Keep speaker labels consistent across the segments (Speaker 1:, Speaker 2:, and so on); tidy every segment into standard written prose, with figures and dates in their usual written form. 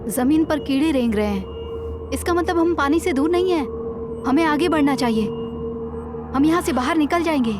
Speaker 1: जमीन पर कीड़े रेंग रहे हैं। इसका मतलब हम पानी से दूर नहीं है। हमें आगे बढ़ना चाहिए। हम यहाँ से बाहर निकल जाएंगे।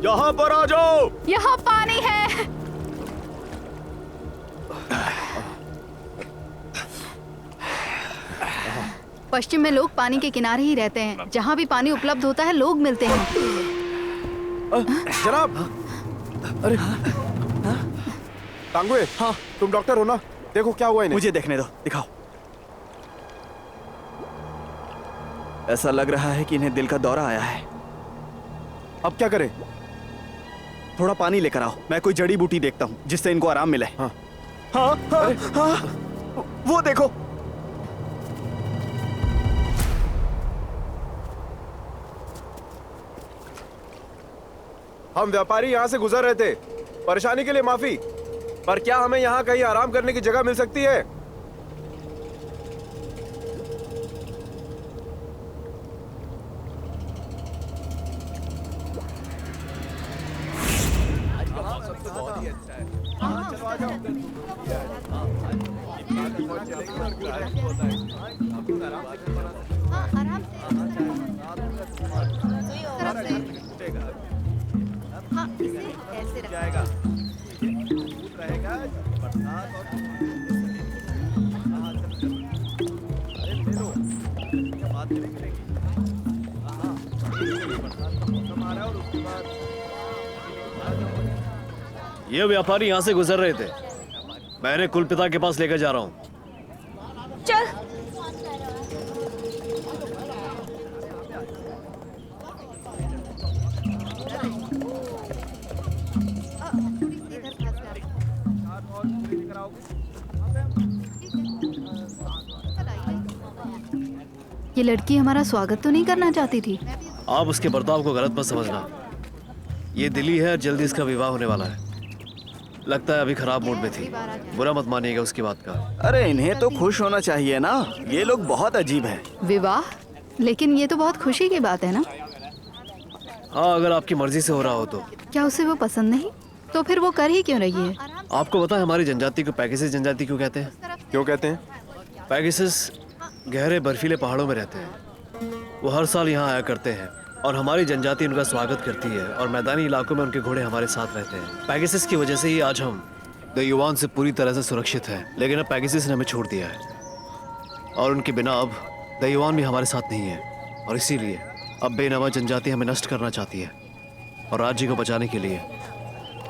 Speaker 2: यहाँ पर आ जाओ।
Speaker 1: यहाँ पानी है। पश्चिम में लोग पानी के किनारे ही रहते हैं। जहाँ भी पानी उपलब्ध होता है लोग मिलते हैं।
Speaker 2: जनाब, अरे टांगुए, हाँ तुम डॉक्टर हो ना? देखो क्या हुआ इन्हें।
Speaker 3: मुझे देखने दो, दिखाओ। ऐसा लग रहा है कि इन्हें दिल का दौरा आया है।
Speaker 2: अब क्या करें?
Speaker 3: थोड़ा पानी लेकर आओ, मैं कोई जड़ी बूटी देखता हूँ जिससे इनको आराम मिले।
Speaker 2: हाँ
Speaker 3: हाँ हाँ, हाँ वो देखो।
Speaker 2: हम व्यापारी यहाँ से गुजर रहे थे। परेशानी के लिए माफी, पर क्या हमें यहाँ कहीं आराम करने की जगह मिल सकती है?
Speaker 4: ये व्यापारी यहाँ से गुजर रहे थे। मैं इन्हें कुलपिता के पास लेकर जा रहा हूँ।
Speaker 1: चल। ये लड़की हमारा स्वागत तो नहीं करना चाहती थी।
Speaker 4: आप उसके बर्ताव को गलत मत समझना। ये दिल्ली है और जल्दी इसका विवाह होने वाला है। लगता है अभी खराब मूड में थी। बुरा मत मानिएगा उसकी बात का।
Speaker 3: अरे इन्हें तो खुश होना चाहिए ना। ये लोग बहुत अजीब हैं।
Speaker 1: विवाह? लेकिन ये तो बहुत खुशी की बात है ना।
Speaker 4: हाँ, अगर आपकी मर्जी से हो रहा हो तो।
Speaker 1: क्या उसे वो पसंद नहीं? तो फिर वो कर ही क्यों रही है?
Speaker 4: आपको पता है हमारी जनजाति को पैगेसिस जनजाति क्यों कहते हैं?
Speaker 2: क्यों कहते हैं?
Speaker 4: पैगेसिस गहरे बर्फीले पहाड़ों में रहते हैं। वो हर साल यहाँ आया करते हैं और हमारी जनजाति उनका स्वागत करती है और मैदानी इलाकों में उनके घोड़े हमारे साथ रहते हैं। पैगेसिस की वजह से ही आज हम दैयुवान से पूरी तरह से सुरक्षित हैं। लेकिन अब पैगेसिस ने हमें छोड़ दिया है और उनके बिना अब दैयुवान भी हमारे साथ नहीं है। और इसीलिए अब बेनवा जनजाति हमें नष्ट करना चाहती है। और राज्य को बचाने के लिए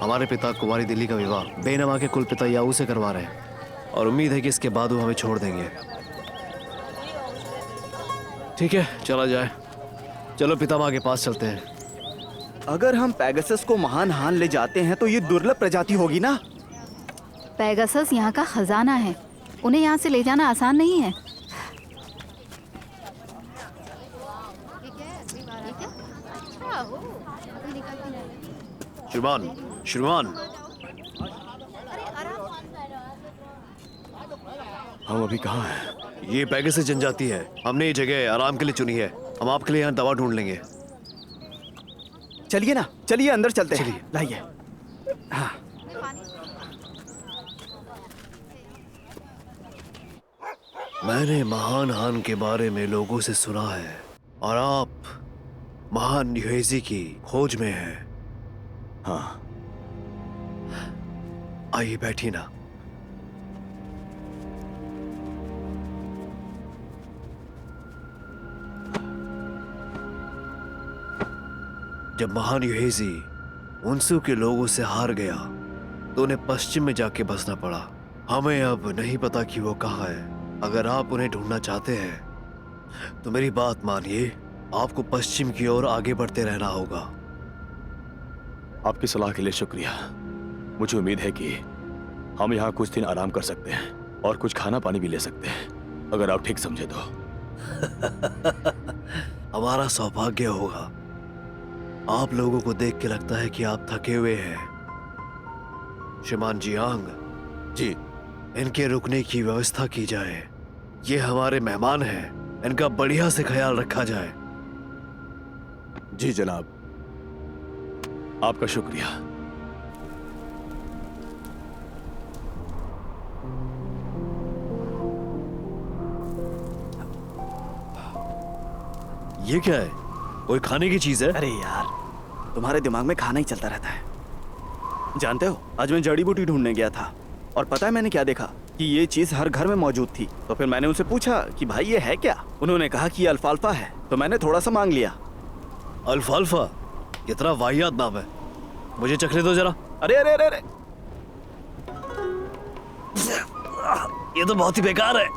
Speaker 4: हमारे पिता कुमारी दिल्ली का विवाह बेनवा के कुलपिता याऊ से करवा रहे हैं। और उम्मीद है कि इसके बाद वो हमें छोड़ देंगे। ठीक है, चला जाए। चलो पितामह के पास चलते हैं।
Speaker 3: अगर हम पैगासस को महान हान ले जाते हैं तो ये दुर्लभ प्रजाति होगी ना।
Speaker 1: पैगासस यहाँ का खजाना है। उन्हें यहाँ से ले जाना आसान नहीं है।
Speaker 4: श्रीमान, श्रीमान,
Speaker 3: हम अभी कहाँ हैं?
Speaker 4: ये पैगेसिस जनजाति है। हमने ये जगह आराम के लिए चुनी है। हम आपके लिए यहाँ दवा ढूंढ लेंगे।
Speaker 3: चलिए ना, चलिए अंदर चलते हैं। चलिए, लाइए। हाँ।
Speaker 4: मैंने महान हान के बारे में लोगों से सुना है और आप महान युहेजी की खोज में हैं।
Speaker 3: हाँ।
Speaker 4: आइए बैठिए ना। जब महान युहेजी उनसू के लोगों से हार गया तो उन्हें पश्चिम में जाके बसना पड़ा। हमें अब नहीं पता कि वो कहाँ है, अगर आप उन्हें ढूंढना चाहते हैं तो मेरी बात मानिए, आपको पश्चिम की ओर आगे बढ़ते रहना होगा।
Speaker 5: आपकी सलाह के लिए शुक्रिया। मुझे उम्मीद है कि हम यहाँ कुछ दिन आराम कर सकते हैं और कुछ खाना पानी भी ले सकते हैं, अगर आप ठीक समझे तो।
Speaker 4: हमारा सौभाग्य होगा। आप लोगों को देख के लगता है कि आप थके हुए हैं। श्रीमान जियांग
Speaker 2: जी।
Speaker 4: इनके रुकने की व्यवस्था की जाए। ये हमारे मेहमान हैं, इनका बढ़िया से ख्याल रखा जाए।
Speaker 2: जी जनाब।
Speaker 5: आपका शुक्रिया।
Speaker 4: ये क्या है? कोई खाने की चीज है?
Speaker 3: अरे यार, तुम्हारे दिमाग में खाना ही चलता रहता है। जानते हो, आज मैं जड़ी बूटी ढूंढने गया था और पता है मैंने क्या देखा कि ये चीज हर घर में मौजूद थी। तो फिर मैंने उनसे पूछा कि भाई ये है क्या। उन्होंने कहा कि ये अल्फाल्फा है, तो मैंने थोड़ा सा मांग लिया।
Speaker 4: अल्फाल्फा? कितना वाहियात नाम है। मुझे चखने दो जरा।
Speaker 3: अरे अरे अरे अरे,
Speaker 4: ये तो बहुत ही बेकार है।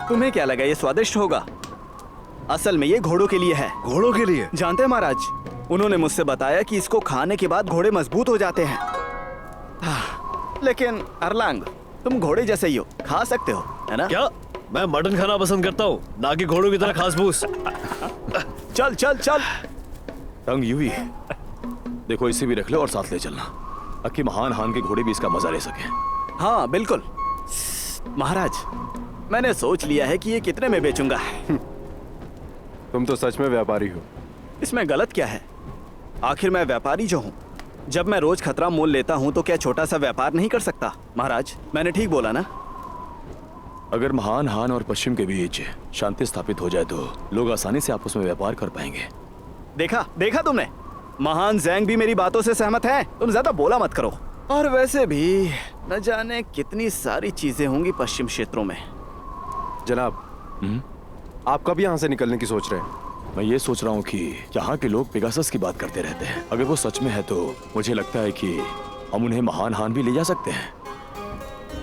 Speaker 3: तुम्हें क्या लगा ये स्वादिष्ट होगा? असल में ये घोड़ों के लिए है।
Speaker 4: घोड़ों के लिए?
Speaker 3: जानते हैं महाराज, उन्होंने मुझसे बताया कि इसको खाने के बाद घोड़े मजबूत हो जाते हैं। लेकिन अरलांग, तुम घोड़े जैसे ही हो, खा सकते हो, है ना?
Speaker 4: क्या? मैं मटन खाना पसंद करता हूँ, ना कि घोड़ों की तरह खास फूस।
Speaker 3: चल चल चल।
Speaker 5: टंग यूवी, देखो इसे भी रख लो और साथ ले चलना, ताकि महान हान के घोड़े भी इसका मजा ले सके।
Speaker 3: हाँ बिल्कुल महाराज, मैंने सोच लिया है कि ये कितने में बेचूंगा।
Speaker 2: तुम तो सच में व्यापारी हो।
Speaker 3: इसमें गलत क्या है? आखिर मैं व्यापारी जो हूँ। जब मैं रोज खतरा मोल लेता हूँ तो क्या छोटा सा व्यापार नहीं कर सकता? महाराज, मैंने ठीक बोला ना?
Speaker 5: अगर महान हान और पश्चिम के बीच शांति स्थापित हो जाए तो लोग आसानी से आपस में व्यापार कर पाएंगे।
Speaker 3: देखा देखा तुमने, महान जैंग भी मेरी बातों से सहमत है। तुम ज्यादा बोला मत करो। और वैसे भी न जाने कितनी सारी चीजें होंगी पश्चिम क्षेत्रों में।
Speaker 2: जनाब, आप कब यहाँ से निकलने की सोच रहे हैं?
Speaker 5: मैं ये सोच रहा हूँ कि यहाँ के लोग पेगासस की बात करते रहते हैं। अगर वो सच में है तो मुझे लगता है कि हम उन्हें महान हान भी ले जा सकते हैं,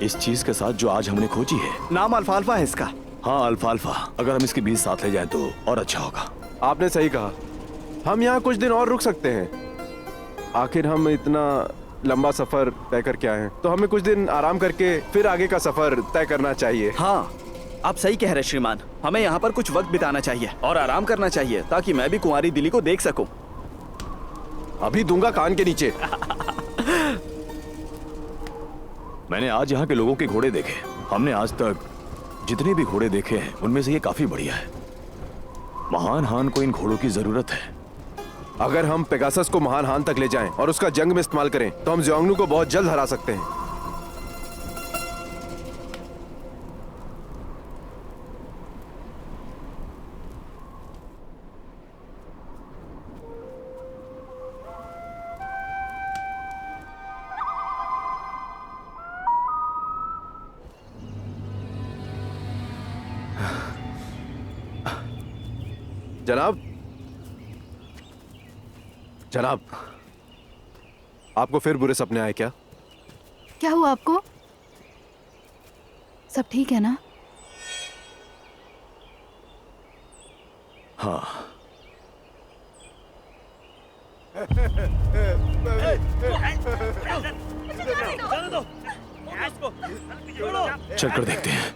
Speaker 5: इस चीज के साथ जो आज हमने खोजी है।
Speaker 3: नाम अल्फाल्फा है इसका?
Speaker 5: हाँ अल्फाल्फा। अगर हम इसके बीज साथ ले जाएं तो और अच्छा होगा।
Speaker 2: आपने सही कहा, हम यहाँ कुछ दिन और रुक सकते हैं। आखिर हम इतना लंबा सफर तय करके आए हैं, तो हमें कुछ दिन आराम करके फिर आगे का सफर तय करना चाहिए।
Speaker 3: हाँ, आप सही कह रहे श्रीमान। हमें यहाँ पर कुछ वक्त बिताना चाहिए और आराम करना चाहिए, ताकि मैं भी कुंवारी दिल्ली को देख सकूं।
Speaker 2: अभी दूंगा कान के नीचे।
Speaker 5: मैंने आज यहाँ के लोगों के घोड़े देखे। हमने आज तक जितने भी घोड़े देखे हैं उनमें से ये काफी बढ़िया है। महान हान को इन घोड़ों की जरूरत है।
Speaker 2: अगर हम पेगासस को महान हान तक ले जाएं और उसका जंग में इस्तेमाल करें तो हम ज़ियांगनु को बहुत जल्द हरा सकते हैं। जनाब, जनाब, आपको फिर बुरे सपने आए क्या?
Speaker 1: क्या हुआ आपको? सब ठीक है ना?
Speaker 5: हाँ। चल कर देखते हैं।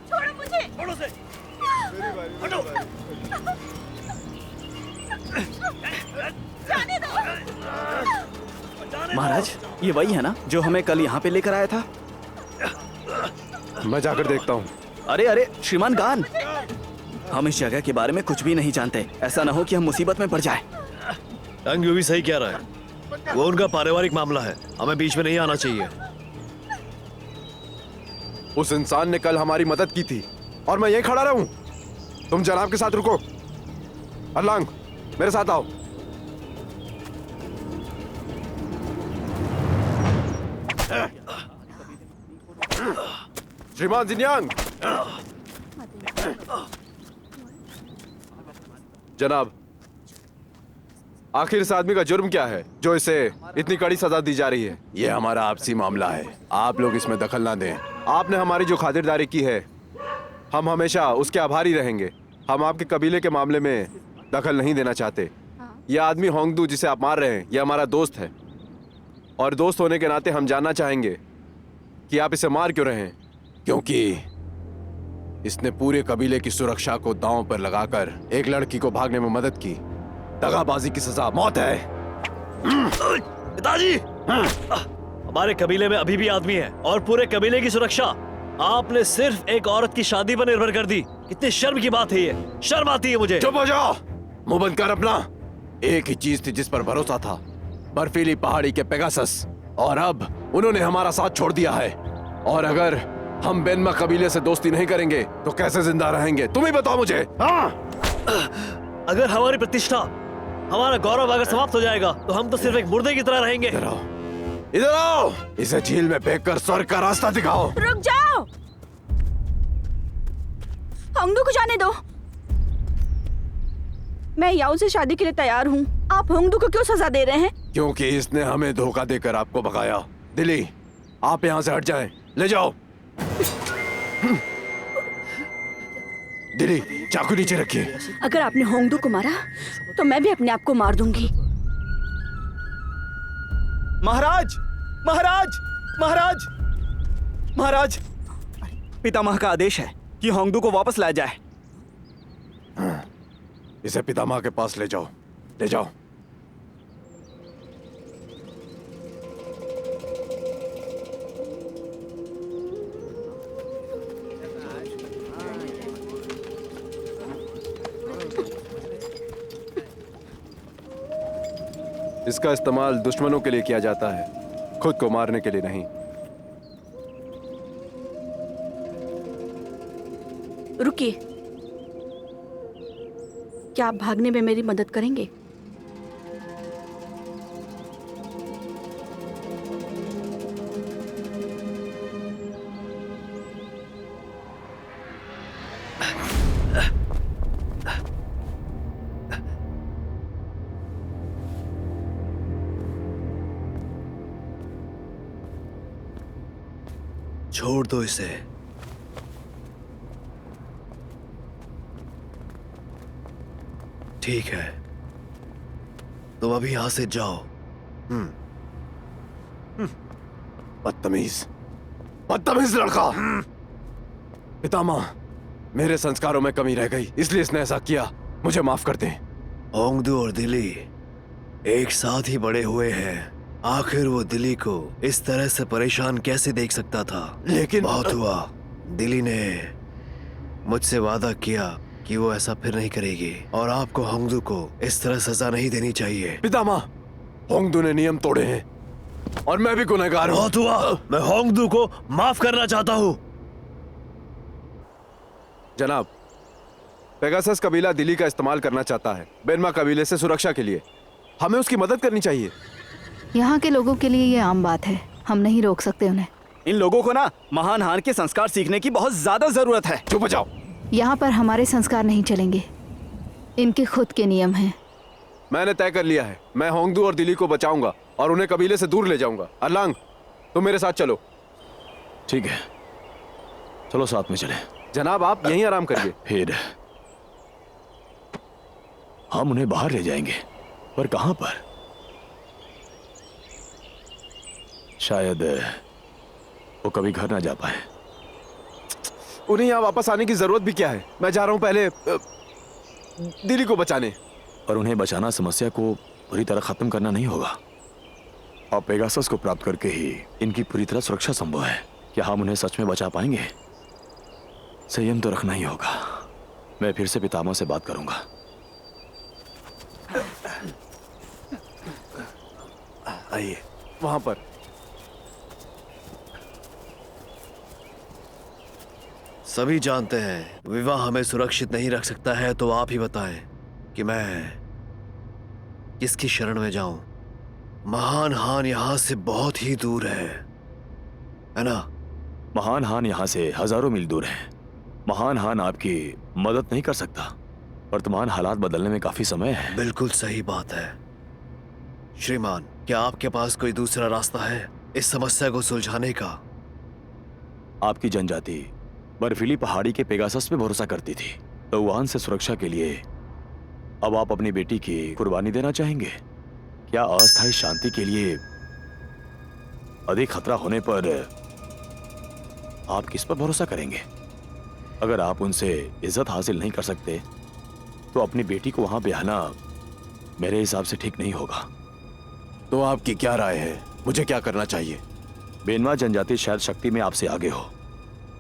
Speaker 6: छोड़ो मुझे। छोड़ो से। हटो। जाने दो।
Speaker 3: महाराज, ये वही है ना जो हमें कल यहाँ पे लेकर आया था?
Speaker 2: मैं जाकर देखता हूँ।
Speaker 3: अरे अरे श्रीमान गान, हम इस जगह के बारे में कुछ भी नहीं जानते। ऐसा ना हो कि हम मुसीबत में पड़ जाए।
Speaker 4: टंग यूवी सही कह रहा है, वो उनका पारिवारिक मामला है, हमें बीच में नहीं आना चाहिए।
Speaker 2: उस इंसान ने कल हमारी मदद की थी और मैं यहीं खड़ा रहूं? तुम जनाब के साथ रुको। अरलांग, मेरे साथ आओ। श्रीमान जिन्यांग। जनाब, आखिर इस आदमी का जुर्म क्या है जो इसे इतनी कड़ी सजा दी जा रही है? ये हमारा आपसी मामला है, आप लोग इसमें दखल ना दें। आपने हमारी जो खातिरदारी की है हम हमेशा उसके आभारी रहेंगे। हम आपके कबीले के मामले में दखल नहीं देना चाहते। यह आदमी होंगदू जिसे आप मार रहे हैं, यह हमारा दोस्त है, और दोस्त होने के नाते हम जानना चाहेंगे कि आप इसे मार क्यों रहे हैं। क्योंकि इसने पूरे कबीले की सुरक्षा को दांव पर लगाकर एक लड़की को भागने में मदद की। दगाबाजी की सजा मौत है।
Speaker 4: पिताजी, हमारे कबीले में अभी भी आदमी है और पूरे कबीले की सुरक्षा आपने सिर्फ एक औरत की शादी पर निर्भर कर दी। कितनी शर्म की बात है ये, शर्म आती है मुझे।
Speaker 2: चुप हो जाओ, मुंह बंद कर अपना। एक ही चीज थी जिस पर भरोसा था, बर्फीली पहाड़ी के पेगासस, और अब उन्होंने हमारा साथ छोड़ दिया है। और अगर हम बेनमा कबीले से दोस्ती नहीं करेंगे तो कैसे जिंदा रहेंगे, तुम ही बताओ मुझे। हाँ?
Speaker 4: अगर हमारी प्रतिष्ठा, हमारा गौरव अगर समाप्त हो जाएगा तो हम तो सिर्फ एक मुर्दे की तरह रहेंगे।
Speaker 2: इधर आओ, इधर आओ, इसे झील में फेंक कर स्वर्ग का रास्ता दिखाओ।
Speaker 6: रुक जाओ, होंगदू को जाने दो। मैं याओ से शादी के लिए तैयार हूँ। आप होंगदू को क्यों सजा दे रहे हैं?
Speaker 2: क्योंकि इसने हमें धोखा देकर आपको भगाया। दिली, आप यहाँ से हट जाएं, ले जाओ। दिली, चाकू नीचे रखिए।
Speaker 6: अगर आपने होंगदू को मारा तो मैं भी अपने आप को मार दूंगी।
Speaker 3: महाराज, महाराज, महाराज, महाराज, पितामह का आदेश है कि होंगदू को वापस लाया जाए।
Speaker 2: इसे पितामह के पास ले जाओ, ले जाओ। इसका इस्तेमाल दुश्मनों के लिए किया जाता है, खुद को मारने के लिए नहीं।
Speaker 6: रुकिए, क्या आप भागने में मेरी मदद करेंगे?
Speaker 4: छोड़ दो इसे। ठीक है, तुम अभी यहां से जाओ।
Speaker 2: बदतमीज, बदतमीज लड़का। पितामह, मेरे संस्कारों में कमी रह गई, इसलिए इसने ऐसा किया। मुझे माफ कर दें।
Speaker 4: होंगदू और दिली एक साथ ही बड़े हुए हैं। आखिर वो दिली को इस तरह से परेशान कैसे देख सकता था?
Speaker 2: लेकिन
Speaker 4: बहुत हुआ। दिली ने मुझसे वादा किया कि वो ऐसा फिर नहीं करेगी और आपको होंगदू को इस तरह सजा नहीं देनी चाहिए।
Speaker 2: पितामह, होंगदू ने नियम तोड़े हैं और मैं भी गुनहगार हूं।
Speaker 4: बहुत हुआ, मैं होंगदू को माफ करना चाहता हूँ।
Speaker 2: जनाब, पेगासस कबीला दिल्ली का इस्तेमाल करना चाहता है बेनमा कबीले से सुरक्षा के लिए। हमें उसकी मदद करनी चाहिए।
Speaker 1: यहाँ के लोगों के लिए ये आम बात है, हम नहीं रोक सकते उन्हें।
Speaker 3: इन लोगों को ना महान हान के संस्कार सीखने की बहुत ज्यादा जरूरत है।
Speaker 2: चुप हो जाओ।
Speaker 1: यहाँ पर हमारे संस्कार नहीं चलेंगे, इनके खुद के नियम हैं।
Speaker 2: मैंने तय कर लिया है, मैं होंगदू और दिल्ली को बचाऊंगा और उन्हें कबीले से दूर ले जाऊंगा। अरलांग, तुम मेरे साथ चलो।
Speaker 5: ठीक है, चलो साथ में चले।
Speaker 2: जनाब, आप यहीं आराम करिए।
Speaker 5: फिर हम उन्हें बाहर ले जाएंगे, पर कहां पर? शायद वो कभी घर ना जा पाए।
Speaker 2: उन्हें यहाँ वापस आने की जरूरत भी क्या है? मैं जा रहा हूँ पहले दिल्ली को बचाने।
Speaker 5: और उन्हें बचाना समस्या को पूरी तरह खत्म करना नहीं होगा। और पेगासस को प्राप्त करके ही इनकी पूरी तरह सुरक्षा संभव है। क्या हम उन्हें सच में बचा पाएंगे? संयम तो रखना ही होगा। मैं फिर से पितामह से बात करूंगा।
Speaker 2: आइए, वहां पर।
Speaker 4: सभी जानते हैं विवाह हमें सुरक्षित नहीं रख सकता है, तो आप ही बताएं कि मैं किसकी शरण में जाऊं? महान हान यहाँ से बहुत ही दूर है ना?
Speaker 5: महान हान यहाँ से हजारों मील दूर है। महान हान आपकी मदद नहीं कर सकता। वर्तमान हालात बदलने में काफी समय है।
Speaker 4: बिल्कुल सही बात है श्रीमान। क्या आपके पास कोई दूसरा रास्ता है इस समस्या को सुलझाने का?
Speaker 5: आपकी जनजाति बर्फीली पहाड़ी के पेगासस पे भरोसा करती थी, तो वहां से सुरक्षा के लिए अब आप अपनी बेटी की कुर्बानी देना चाहेंगे? क्या अस्थायी शांति के लिए अधिक खतरा होने पर आप किस पर भरोसा करेंगे? अगर आप उनसे इज्जत हासिल नहीं कर सकते तो अपनी बेटी को वहां ब्याहना मेरे हिसाब से ठीक नहीं होगा।
Speaker 2: तो आपकी क्या राय है? मुझे क्या करना चाहिए?
Speaker 5: बेनवा जनजाति शायद शक्ति में आपसे आगे हो,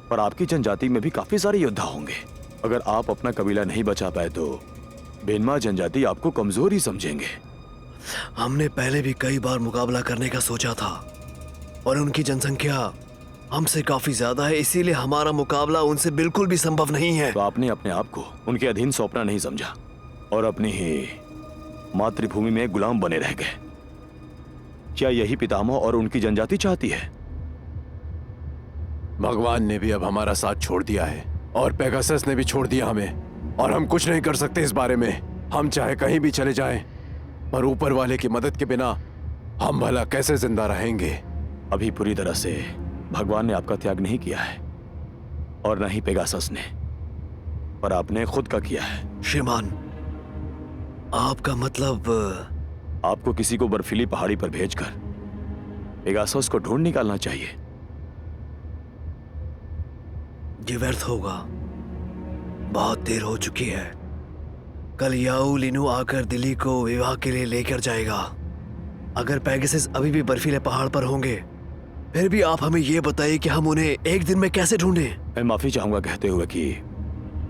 Speaker 5: पर आपकी जनजाति में भी काफी सारे योद्धा होंगे। अगर आप अपना कबीला नहीं बचा पाए तो बेनवा जनजाति आपको कमजोर ही समझेंगे।
Speaker 4: हमने पहले भी कई बार मुकाबला करने का सोचा था और उनकी जनसंख्या हमसे काफी ज्यादा है, इसीलिए हमारा मुकाबला उनसे बिल्कुल भी संभव नहीं है।
Speaker 5: तो आपने अपने आप को उनके अधीन सौंपना नहीं समझा और अपनी ही मातृभूमि में गुलाम बने रह गए। क्या यही पितामह और उनकी जनजाति चाहती है?
Speaker 2: भगवान ने भी अब हमारा साथ छोड़ दिया है और पेगासस ने भी छोड़ दिया हमें, और हम कुछ नहीं कर सकते इस बारे में। हम चाहे कहीं भी चले जाएं, पर ऊपर वाले की मदद के बिना हम भला कैसे जिंदा रहेंगे?
Speaker 5: अभी पूरी तरह से भगवान ने आपका त्याग नहीं किया है और न ही पेगासस ने, पर आपने खुद का किया है।
Speaker 4: श्रीमान, आपका मतलब
Speaker 5: आपको किसी को बर्फीली पहाड़ी पर भेजकर पेगासस को ढूंढ निकालना चाहिए।
Speaker 4: ये व्यर्थ होगा, बहुत देर हो चुकी है। कल याऊ लिनू आकर दिल्ली को विवाह के लिए लेकर जाएगा। अगर पेगासस अभी भी बर्फीले पहाड़ पर होंगे, फिर भी आप हमें ये बताइए कि हम उन्हें एक दिन में कैसे ढूंढें?
Speaker 5: मैं माफी चाहूंगा कहते हुए कि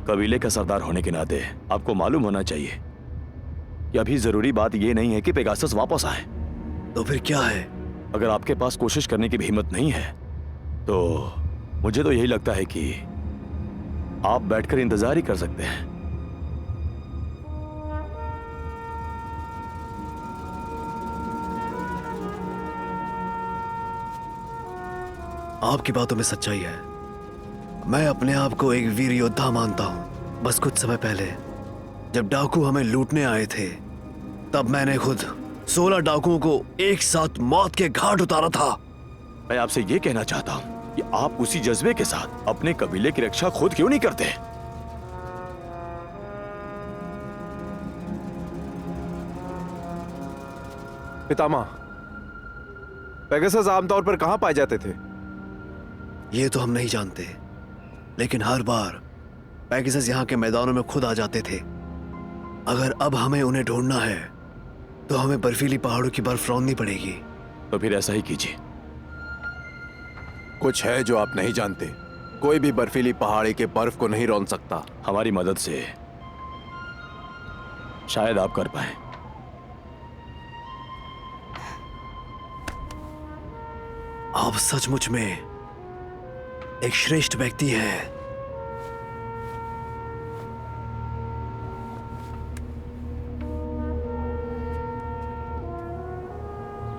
Speaker 5: कबीले का सरदार होने के नाते आपको मालूम होना चाहिए कि अभी जरूरी बात यह नहीं है कि पेगासस वापस आए।
Speaker 4: तो फिर क्या है?
Speaker 5: अगर आपके पास कोशिश करने की भी हिम्मत नहीं है तो मुझे तो यही लगता है कि आप बैठकर इंतजार ही कर सकते हैं।
Speaker 4: आपकी बातों में सच्चाई है। मैं अपने आप को एक वीर योद्धा मानता हूं। बस कुछ समय पहले जब डाकू हमें लूटने आए थे, तब मैंने खुद 16 डाकुओं को एक साथ मौत के घाट उतारा था।
Speaker 5: मैं आपसे यह कहना चाहता हूं कि आप उसी जज्बे के साथ अपने कबीले की रक्षा खुद क्यों नहीं करते?
Speaker 2: पितामह, पेगासस आमतौर पर कहां पाए जाते थे?
Speaker 4: ये तो हम नहीं जानते, लेकिन हर बार पेगासस यहाँ के मैदानों में खुद आ जाते थे। अगर अब हमें उन्हें ढूंढना है तो हमें बर्फीली पहाड़ों की बर्फ रौंदनी पड़ेगी।
Speaker 5: तो फिर ऐसा ही कीजिए।
Speaker 2: कुछ है जो आप नहीं जानते। कोई भी बर्फीली पहाड़ी के बर्फ को नहीं रौंद सकता।
Speaker 5: हमारी मदद से शायद आप कर पाए।
Speaker 4: आप सचमुच में एक श्रेष्ठ व्यक्ति हैं।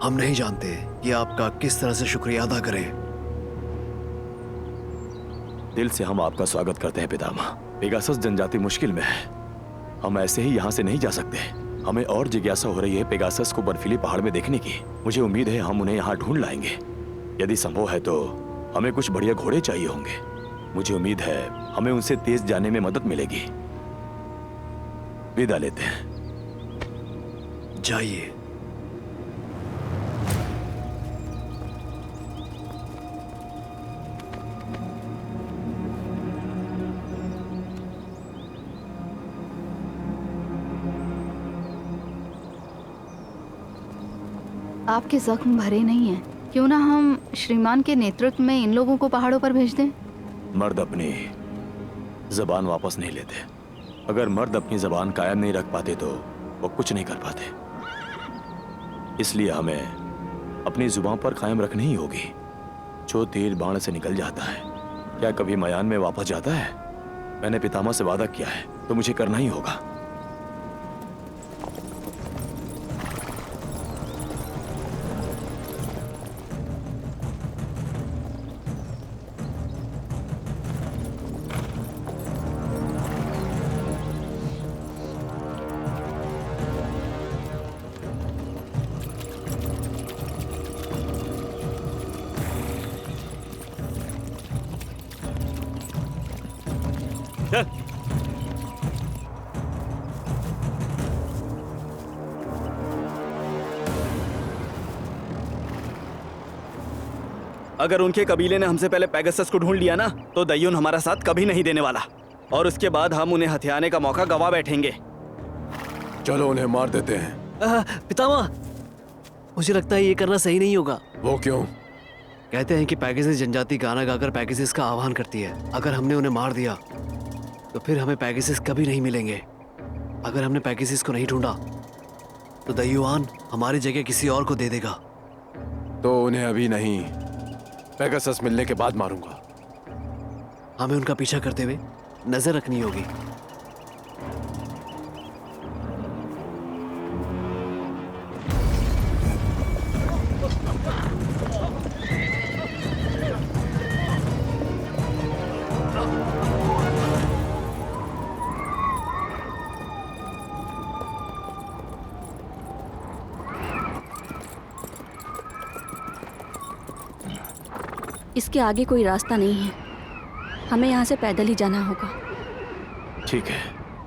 Speaker 4: हम नहीं जानते कि आपका किस तरह से शुक्रिया अदा करें।
Speaker 5: दिल से हम आपका स्वागत करते हैं पितामह। पेगासस जनजाति मुश्किल में है, हम ऐसे ही यहाँ से नहीं जा सकते। हमें और जिज्ञासा हो रही है पेगासस को बर्फीली पहाड़ में देखने की। मुझे उम्मीद है हम उन्हें यहाँ ढूंढ लाएंगे। यदि संभव है तो हमें कुछ बढ़िया घोड़े चाहिए होंगे। मुझे उम्मीद है हमें उनसे तेज जाने में मदद मिलेगी। विदा लेते हैं।
Speaker 4: जाइए।
Speaker 1: आपके जख्म भरे नहीं हैं। क्यों ना हम श्रीमान के नेतृत्व में इन लोगों को पहाड़ों पर भेज दें?
Speaker 5: मर्द अपनी जबान वापस नहीं लेते। अगर मर्द अपनी जबान कायम नहीं रख पाते तो वो कुछ नहीं कर पाते। इसलिए हमें अपनी जुबान पर कायम रखनी ही होगी। जो तीर बाण से निकल जाता है क्या कभी मयान में वापस जाता है? मैंने पितामह से वादा किया है तो मुझे करना ही होगा।
Speaker 3: चल। अगर उनके कबीले ने हमसे पहले पेगासस को ढूंढ लिया ना, तो दयुन हमारा साथ कभी नहीं देने वाला, और उसके बाद हम उन्हें हथियाने का मौका गवा बैठेंगे।
Speaker 2: चलो उन्हें मार देते हैं।
Speaker 4: पितामह, मुझे लगता है ये करना सही नहीं होगा।
Speaker 2: वो क्यों?
Speaker 4: कहते हैं कि पैगेसिस जनजाति गाना गाकर पैगेसिस का आह्वान करती है। अगर हमने उन्हें मार दिया तो फिर हमें पैगेसिस कभी नहीं मिलेंगे। अगर हमने पैगेसिस को नहीं ढूंढा तो दयुआन हमारी जगह किसी और को दे देगा।
Speaker 2: तो उन्हें अभी नहीं, पेगासस मिलने के बाद मारूंगा।
Speaker 4: हमें उनका पीछा करते हुए नजर रखनी होगी।
Speaker 7: इसके आगे कोई रास्ता नहीं है, हमें यहाँ से पैदल ही जाना होगा।
Speaker 5: ठीक है।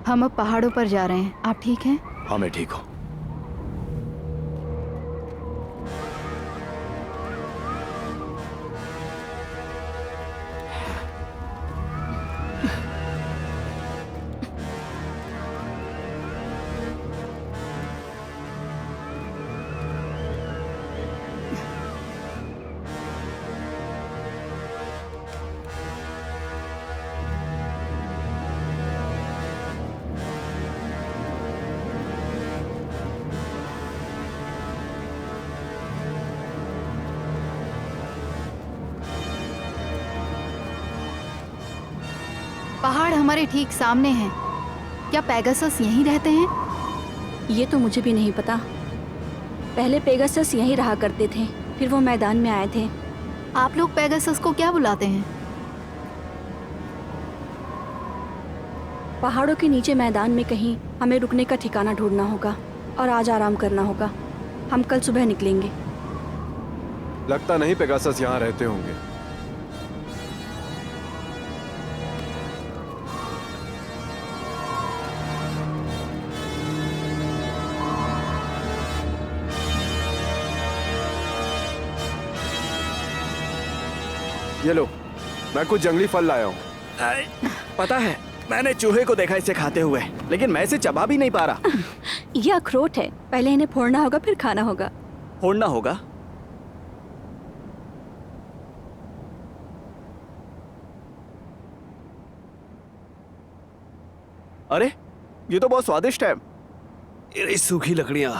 Speaker 1: हम अब पहाड़ों पर जा रहे हैं। आप ठीक हैं?
Speaker 5: हाँ मैं ठीक हूँ।
Speaker 1: पहाड़ हमारे ठीक सामने हैं। क्या पेगासस यहीं रहते हैं?
Speaker 7: ये तो मुझे भी नहीं पता। पहले पेगासस यहीं रहा करते थे, फिर वो मैदान में आए थे।
Speaker 1: आप लोग पेगासस को क्या बुलाते हैं?
Speaker 7: पहाड़ों के नीचे मैदान में कहीं हमें रुकने का ठिकाना ढूंढना होगा और आज आराम करना होगा। हम कल सुबह निकलेंगे।
Speaker 2: लगता नहीं पेगासस यहाँ रहते होंगे। ये लो, मैं कुछ जंगली फल लाया हूँ।
Speaker 3: पता है, मैंने चूहे को देखा इसे खाते हुए, लेकिन मैं इसे चबा भी नहीं पा रहा।
Speaker 7: ये अखरोट है, पहले इन्हें फोड़ना होगा फिर खाना होगा।
Speaker 3: फोड़ना होगा? अरे ये तो बहुत स्वादिष्ट है।
Speaker 4: ये रही सूखी लकड़ियां।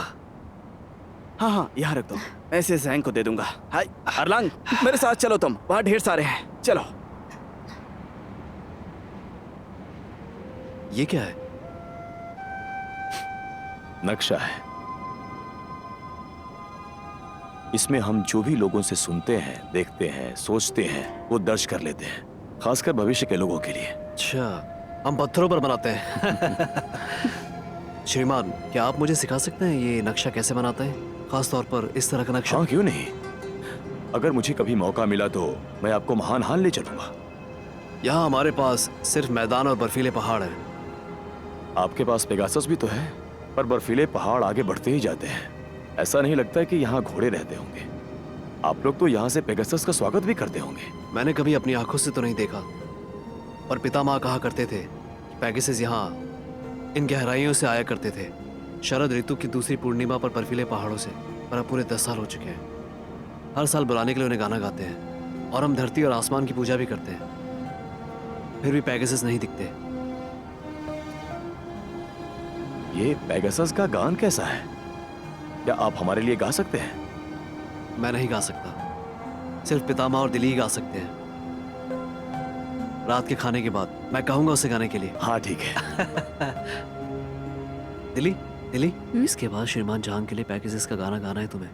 Speaker 3: हाँ हाँ, यहाँ रख दो, मैं इसे जैंग को दे दूंगा। हाय अरलांग, मेरे साथ चलो, तुम वहाँ ढेर सारे हैं, चलो।
Speaker 4: ये क्या है?
Speaker 5: नक्शा है। इसमें हम जो भी लोगों से सुनते हैं, देखते हैं, सोचते हैं, वो दर्ज कर लेते हैं, खासकर भविष्य के लोगों के लिए।
Speaker 4: अच्छा, हम पत्थरों पर बनाते हैं। श्रीमान, क्या आप मुझे सिखा सकते हैं ये नक्शा कैसे बनाते हैं, खास तौर पर इस तरह का नक्शा?
Speaker 5: हाँ क्यों नहीं। अगर मुझे कभी मौका मिला तो मैं आपको महान हाल ले चलूंगा।
Speaker 4: यहाँ हमारे पास सिर्फ मैदान और बर्फीले पहाड़ हैं।
Speaker 5: आपके पास पेगासस भी तो है, पर बर्फीले पहाड़ आगे बढ़ते ही जाते हैं। ऐसा नहीं लगता कि यहाँ घोड़े रहते होंगे। आप लोग तो यहाँ से पेगासस का स्वागत भी करते होंगे।
Speaker 4: मैंने कभी अपनी आंखों से तो नहीं देखा, पर पितामह कहा करते थे पेगासस यहाँ इन गहराइयों से आया करते थे, शरद ऋतु की दूसरी पूर्णिमा पर बर्फीले पहाड़ों से। पर अब पूरे 10 साल हो चुके हैं। हर साल बुलाने के लिए उन्हें गाना गाते हैं और हम धरती और आसमान की पूजा भी करते हैं, फिर भी पेगासस नहीं दिखते।
Speaker 5: ये पेगासस का गान कैसा है? क्या आप हमारे लिए गा सकते हैं?
Speaker 4: मैं नहीं गा सकता, सिर्फ पितामह और दिली ही गा सकते हैं। रात के खाने के बाद मैं कहूंगा उसे गाने के लिए।
Speaker 5: हाँ ठीक है।
Speaker 4: दिली, दिली, इसके बाद श्रीमान जहां के लिए पेगासस का गाना गाना है तुम्हें।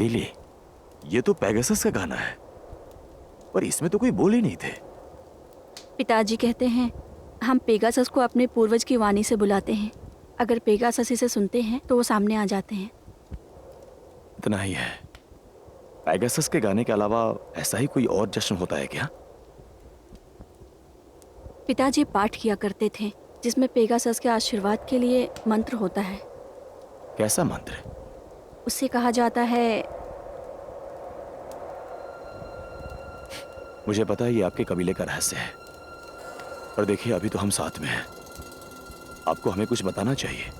Speaker 5: दिली, ये तो पेगासस का गाना है, पर इसमें तो कोई बोल ही नहीं थे।
Speaker 7: पिताजी कहते हैं हम पेगासस को अपने पूर्वज की वाणी से बुलाते हैं। अगर पेगासस इसे सुनते हैं तो वो सामने आ जाते हैं।
Speaker 5: इतना ही है। पेगासस के गाने के अलावा ऐसा ही कोई और जश्न होता है क्या?
Speaker 7: पिताजी पाठ किया करते थे जिसमें पेगासस के आशीर्वाद के लिए मंत्र होता है।
Speaker 5: कैसा मंत्र?
Speaker 7: उससे कहा जाता है,
Speaker 5: मुझे पता है ये आपके कबीले का रहस्य है, पर देखिए अभी तो हम साथ में हैं। आपको हमें कुछ बताना चाहिए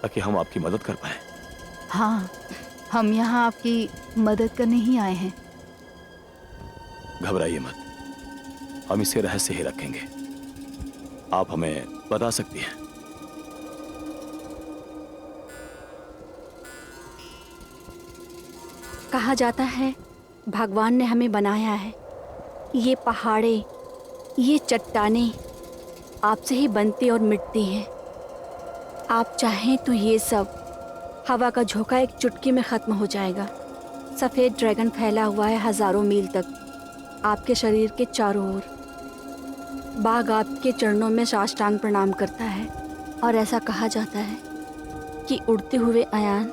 Speaker 5: ताकि हम आपकी मदद कर पाए।
Speaker 1: हाँ, हम यहाँ आपकी मदद करने ही आए हैं।
Speaker 5: घबराइए मत, हम इसे रहस्य ही रखेंगे। आप हमें बता सकती हैं।
Speaker 7: कहा जाता है भगवान ने हमें बनाया है। ये पहाड़े, ये चट्टानें आपसे ही बनती और मिटती हैं। आप चाहें तो ये सब हवा का झोंका एक चुटकी में ख़त्म हो जाएगा। सफ़ेद ड्रैगन फैला हुआ है हज़ारों मील तक आपके शरीर के चारों ओर। बाघ आपके चरणों में साष्टांग प्रणाम करता है और ऐसा कहा जाता है कि उड़ते हुए अयान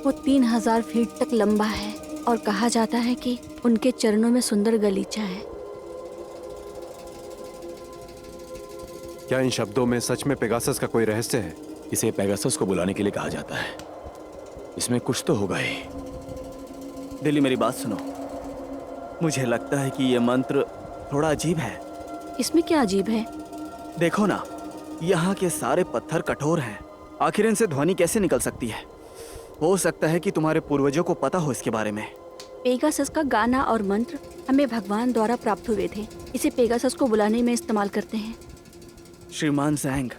Speaker 7: वो 3000 फीट तक लंबा है और कहा जाता है कि उनके चरणों में सुंदर गलीचा है।
Speaker 2: क्या इन शब्दों में सच में पेगासस का कोई रहस्य है?
Speaker 5: इसे पेगासस को बुलाने के लिए कहा जाता है। इसमें कुछ तो होगा ही।
Speaker 3: दिल्ली, मेरी बात सुनो। मुझे लगता है कि ये मंत्र थोड़ा अजीब है।
Speaker 7: इसमें क्या अजीब है?
Speaker 3: देखो ना, यहाँ के सारे पत्थर कठोर हैं। आखिर इनसे ध्वनि कैसे निकल सकती है? हो सकता है कि तुम्हारे पूर्वजों को पता हो इसके बारे में।
Speaker 7: पेगासस का गाना और मंत्र हमें भगवान द्वारा प्राप्त हुए थे। इसे पेगासस को बुलाने में इस्तेमाल करते हैं।
Speaker 3: श्रीमान जैंग,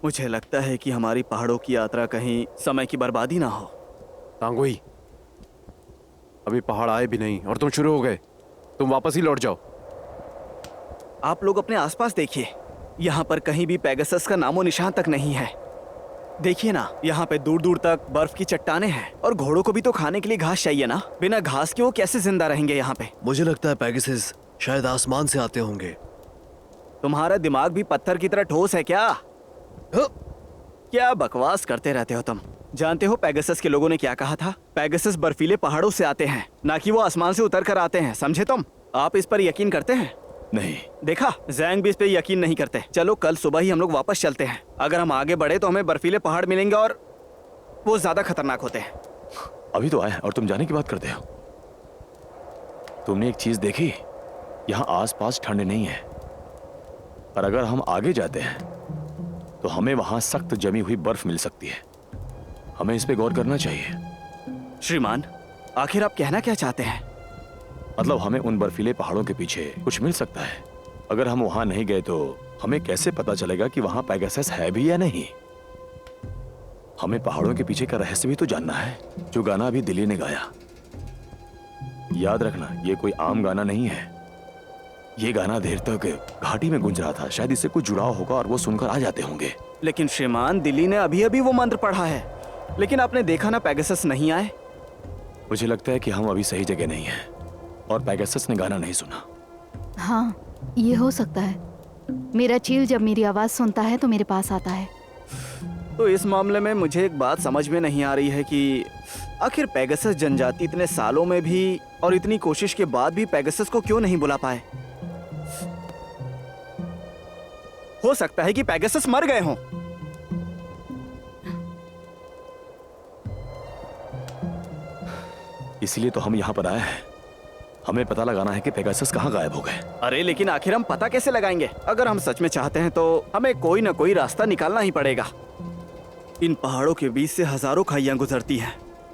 Speaker 3: मुझे लगता है कि हमारी पहाड़ों की यात्रा कहीं समय की बर्बादी ना हो।
Speaker 2: तांगुई, अभी पहाड़ आए भी नहीं और तुम शुरू हो गए। तुम वापस ही लौट जाओ।
Speaker 3: आप लोग अपने आसपास देखिए, यहाँ पर कहीं भी पेगासस का नामो निशान तक नहीं है। देखिए ना, यहाँ पे दूर दूर तक बर्फ की चट्टानें हैं और घोड़ों को भी तो खाने के लिए घास चाहिए ना। बिना घास के वो कैसे जिंदा रहेंगे यहाँ पे?
Speaker 4: मुझे लगता है पेगासस शायद आसमान से आते होंगे।
Speaker 3: तुम्हारा दिमाग भी पत्थर की तरह ठोस है क्या? क्या बकवास करते रहते हो तुम? जानते हो पेगासस के लोगों ने क्या कहा था? पेगासस बर्फीले पहाड़ों से आते हैं, ना कि वो आसमान से उतर कर आते हैं। समझे तुम? आप इस पर यकीन करते हैं?
Speaker 5: नहीं।
Speaker 3: देखा, जैंग भी इस पे यकीन नहीं करते। चलो कल सुबह ही हम लोग वापस चलते हैं। अगर हम आगे बढ़े तो हमें बर्फीले पहाड़ मिलेंगे और वो ज्यादा खतरनाक होते हैं।
Speaker 5: अभी तो आए और तुम जाने की बात करते हो। तुमने एक चीज देखी, यहाँ आसपास ठंड नहीं है, पर अगर हम आगे जाते हैं तो हमें वहां सख्त जमी हुई बर्फ मिल सकती है। हमें इस पे गौर करना चाहिए।
Speaker 3: श्रीमान, आखिर आप कहना क्या चाहते हैं?
Speaker 5: मतलब हमें उन बर्फीले पहाड़ों के पीछे कुछ मिल सकता है। अगर हम वहां नहीं गए तो हमें कैसे पता चलेगा कि वहां पेगासस है भी या नहीं? हमें पहाड़ों के पीछे का रहस्य भी तो जानना है, जो गाना अभी दिल्ली ने गाया। याद रखना, ये कोई आम गाना नहीं है। ये गाना देर तक घाटी में गूंज रहा था। शायद इससे कुछ जुड़ाव होगा और वो सुनकर आ जाते होंगे।
Speaker 3: लेकिन श्रीमान, दिल्ली ने अभी अभी वो मंत्र पढ़ा है, लेकिन आपने देखा ना पेगासस नहीं आए।
Speaker 5: मुझे लगता है कि हम अभी सही जगह नहीं हैं और पेगासस ने गाना नहीं सुना।
Speaker 1: हाँ, ये हो सकता है। मेरा चील जब मेरी आवाज़ सुनता है तो मेरे पास आता है।
Speaker 3: तो इस मामले में मुझे एक बात समझ में नहीं आ रही है कि आखिर पेगासस जनजाति इतने सालों में भी और इतनी कोशिश के बाद भी पेगासस को क्यों नहीं बुला पाए? हो सकता है कि पेगासस मर गए हों।
Speaker 5: इसीलिए तो हम यहाँ पर आए हैं। हमें पता लगाना है कि पेगासस कहाँ गायब हो गए।
Speaker 3: अरे लेकिन आखिर हम पता कैसे लगाएंगे? अगर हम सच में चाहते हैं तो हमें कोई ना कोई रास्ता निकालना ही पड़ेगा। इन पहाड़ों के बीच से हजारों खाइयां गुजरती हैं।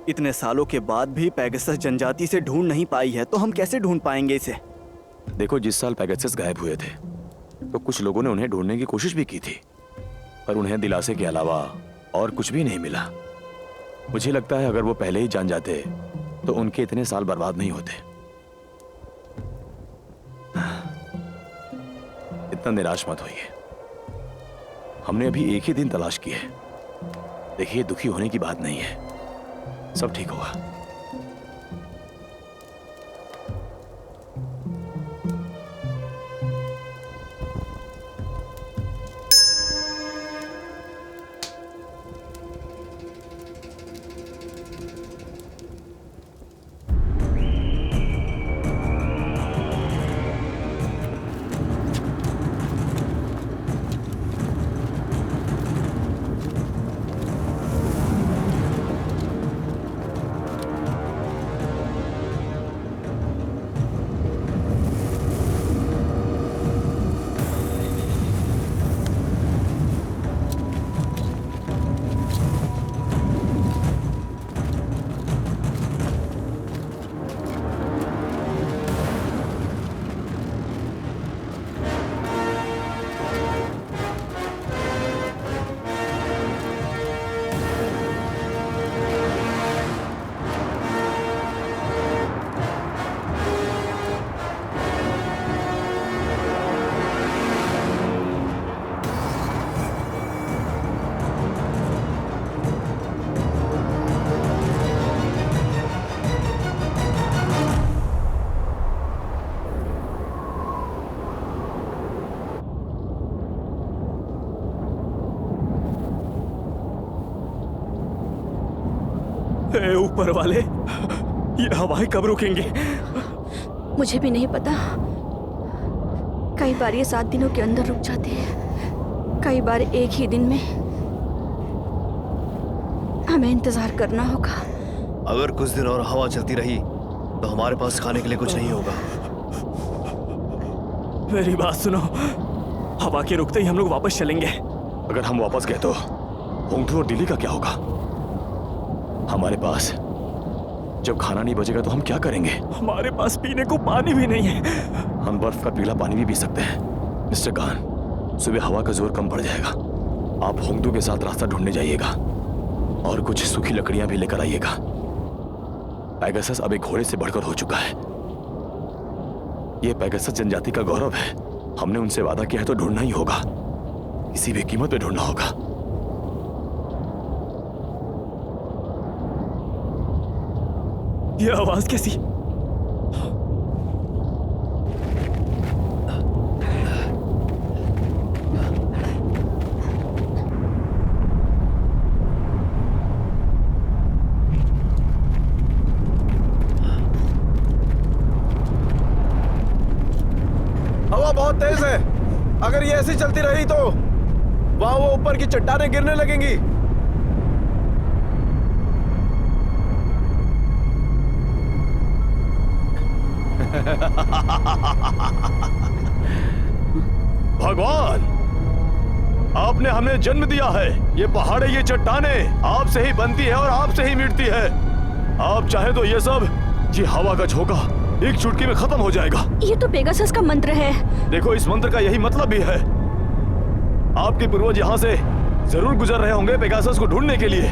Speaker 3: इतने सालों के बाद भी पेगासस जनजाति से ढूंढ नहीं पाई है, तो हम कैसे ढूंढ पाएंगे इसे?
Speaker 5: देखो, जिस साल पेगासस गायब हुए थे तो कुछ लोगों ने उन्हें ढूंढने की कोशिश भी की थी, पर उन्हें दिलासे के अलावा और कुछ भी नहीं मिला। मुझे लगता है अगर वो पहले ही जान जाते तो उनके इतने साल बर्बाद नहीं होते। इतना निराश मत होइए। हमने अभी एक ही दिन तलाश की है। देखिए, दुखी होने की बात नहीं है, सब ठीक होगा।
Speaker 3: ए ऊपर वाले, ये हवाएं कब रुकेंगे?
Speaker 7: मुझे भी नहीं पता। कई बार ये 7 दिनों के अंदर रुक जाते हैं, कई बार एक ही दिन में। हमें इंतजार करना होगा।
Speaker 4: अगर कुछ दिन और हवा चलती रही तो हमारे पास खाने के लिए कुछ नहीं होगा।
Speaker 3: मेरी बात सुनो, हवा के रुकते ही हम लोग वापस चलेंगे।
Speaker 5: अगर हम वापस गए तो होंगडू और दिल्ली का क्या होगा? हमारे पास जब खाना नहीं बचेगा तो हम क्या करेंगे?
Speaker 3: हमारे पास पीने को पानी भी नहीं है।
Speaker 5: हम बर्फ का पीला पानी भी पी सकते हैं। मिस्टर खान, सुबह हवा का जोर कम पड़ जाएगा। आप होंगडू के साथ रास्ता ढूंढने जाइएगा और कुछ सूखी लकड़ियां भी लेकर आइएगा। पेगासस अब एक घोड़े से बढ़कर हो चुका है। यह पेगासस जनजाति का गौरव है। हमने उनसे वादा किया है तो ढूंढना ही होगा, किसी भी कीमत पे ढूंढना होगा।
Speaker 3: ये आवाज कैसी?
Speaker 2: हवा बहुत तेज है। अगर ये ऐसी चलती रही तो वहां वो ऊपर की चट्टानें गिरने लगेंगी।
Speaker 5: भगवान, आपने हमें जन्म दिया है। ये पहाड़े, ये चट्टानें आपसे ही बनती है और आपसे ही मिटती है। आप चाहे तो ये सब, ये हवा का झोंका एक चुटकी में खत्म हो जाएगा।
Speaker 7: ये तो पेगासस का मंत्र है।
Speaker 5: देखो, इस मंत्र का यही मतलब भी है। आपके पूर्वज यहाँ से जरूर गुजर रहे होंगे पेगासस को ढूंढने के लिए।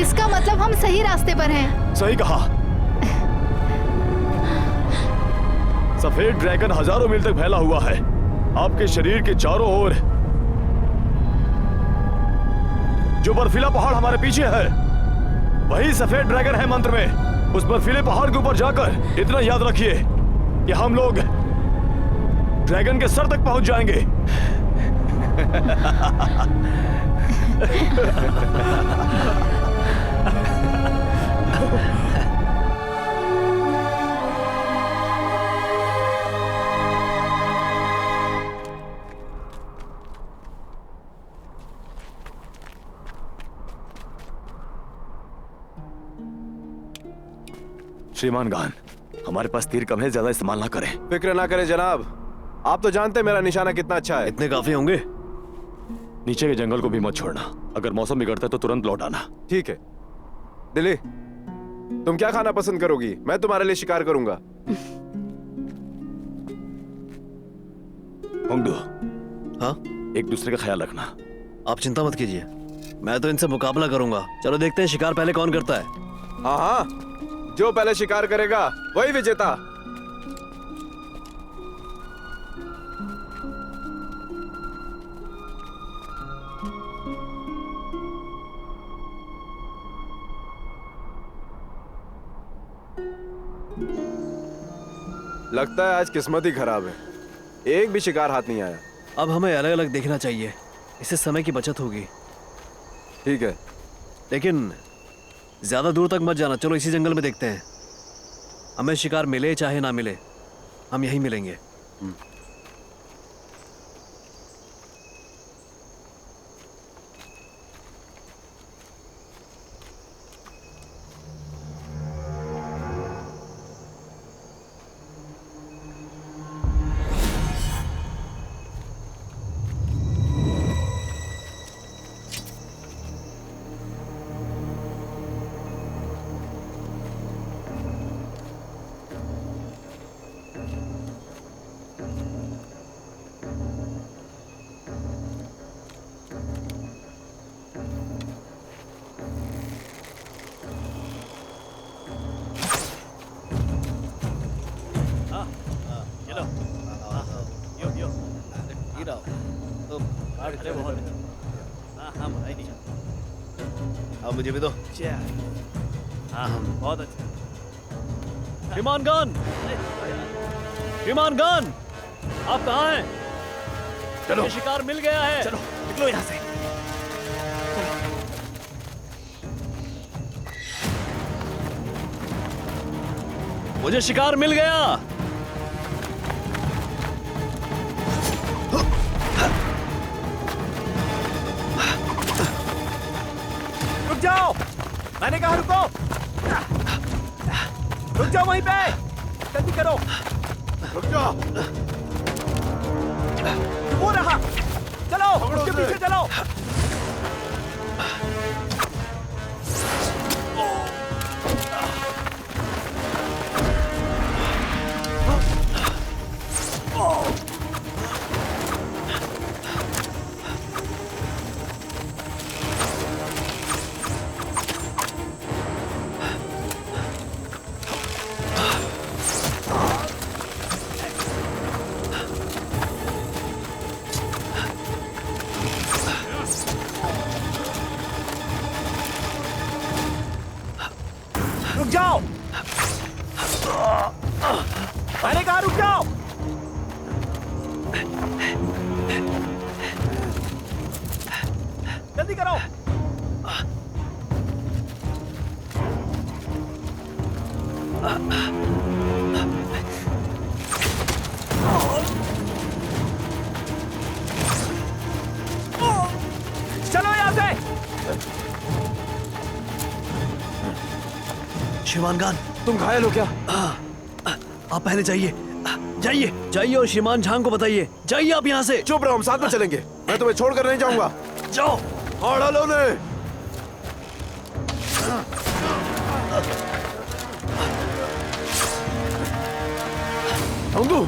Speaker 1: इसका मतलब हम सही रास्ते पर हैं।
Speaker 5: सही कहा। सफेद ड्रैगन हजारों मील तक फैला हुआ है। आपके शरीर के चारों ओर जो बर्फीला पहाड़ हमारे पीछे है, वही सफेद ड्रैगन है मंत्र में। उस बर्फीले पहाड़ के ऊपर जाकर इतना याद रखिए कि हम लोग ड्रैगन के सर तक पहुंच जाएंगे। श्रीमान गान, हमारे पास तीर कम है, ज्यादा इस्तेमाल ना करें।
Speaker 2: फिक्र ना करें जनाब, आप तो जानते हैं मेरा निशाना कितना अच्छा है।
Speaker 4: इतने काफी होंगे।
Speaker 5: नीचे के जंगल को भी मत छोड़ना। अगर मौसम बिगड़ता है तो तुरंत लौट आना।
Speaker 2: ठीक है। दिल्ली, तुम क्या खाना पसंद करोगी? मैं तुम्हारे लिए शिकार करूंगा।
Speaker 5: होंगडू,
Speaker 4: हाँ,
Speaker 5: एक दूसरे का ख्याल रखना।
Speaker 4: आप चिंता मत कीजिए, मैं तो इनसे मुकाबला करूंगा। चलो देखते हैं शिकार पहले कौन करता है।
Speaker 2: हाँ हाँ, जो पहले शिकार करेगा वही विजेता। लगता है आज किस्मत ही खराब है, एक भी शिकार हाथ नहीं आया।
Speaker 4: अब हमें अलग अलग देखना चाहिए, इससे समय की बचत होगी।
Speaker 2: ठीक है,
Speaker 4: लेकिन ज्यादा दूर तक मत जाना। चलो इसी जंगल में देखते हैं। हमें शिकार मिले चाहे ना मिले, हम यहीं मिलेंगे। अब मुझे भी दो।
Speaker 3: हाँ, बहुत अच्छा।
Speaker 4: श्रीमान गान, श्रीमान गान, आप कहाँ हैं?
Speaker 3: चलो,
Speaker 4: ये शिकार मिल गया है।
Speaker 3: चलो निकलो यहाँ से।
Speaker 4: मुझे शिकार मिल गया।
Speaker 3: रुक जाओ, मैंने कहा रुको। रुक जाओ वहीं पे, जल्दी करो।
Speaker 2: रुक जाओ।
Speaker 3: वो रहा, चलो उसके पीछे चलो। रुक जाओ, मैंने कहा रुक जाओ। जल्दी करो। चलो यहाँ से।
Speaker 4: श्रीमान खान,
Speaker 2: तुम घायल हो क्या?
Speaker 4: आप पहले जाइए, जाइए जाइए और श्रीमान झांग को बताइए। जाइए आप यहाँ से।
Speaker 2: चुप रहो, हम साथ में चलेंगे। मैं तुम्हें छोड़कर नहीं जाऊंगा।
Speaker 4: जाओ।
Speaker 2: और डालो ने। होंगदू,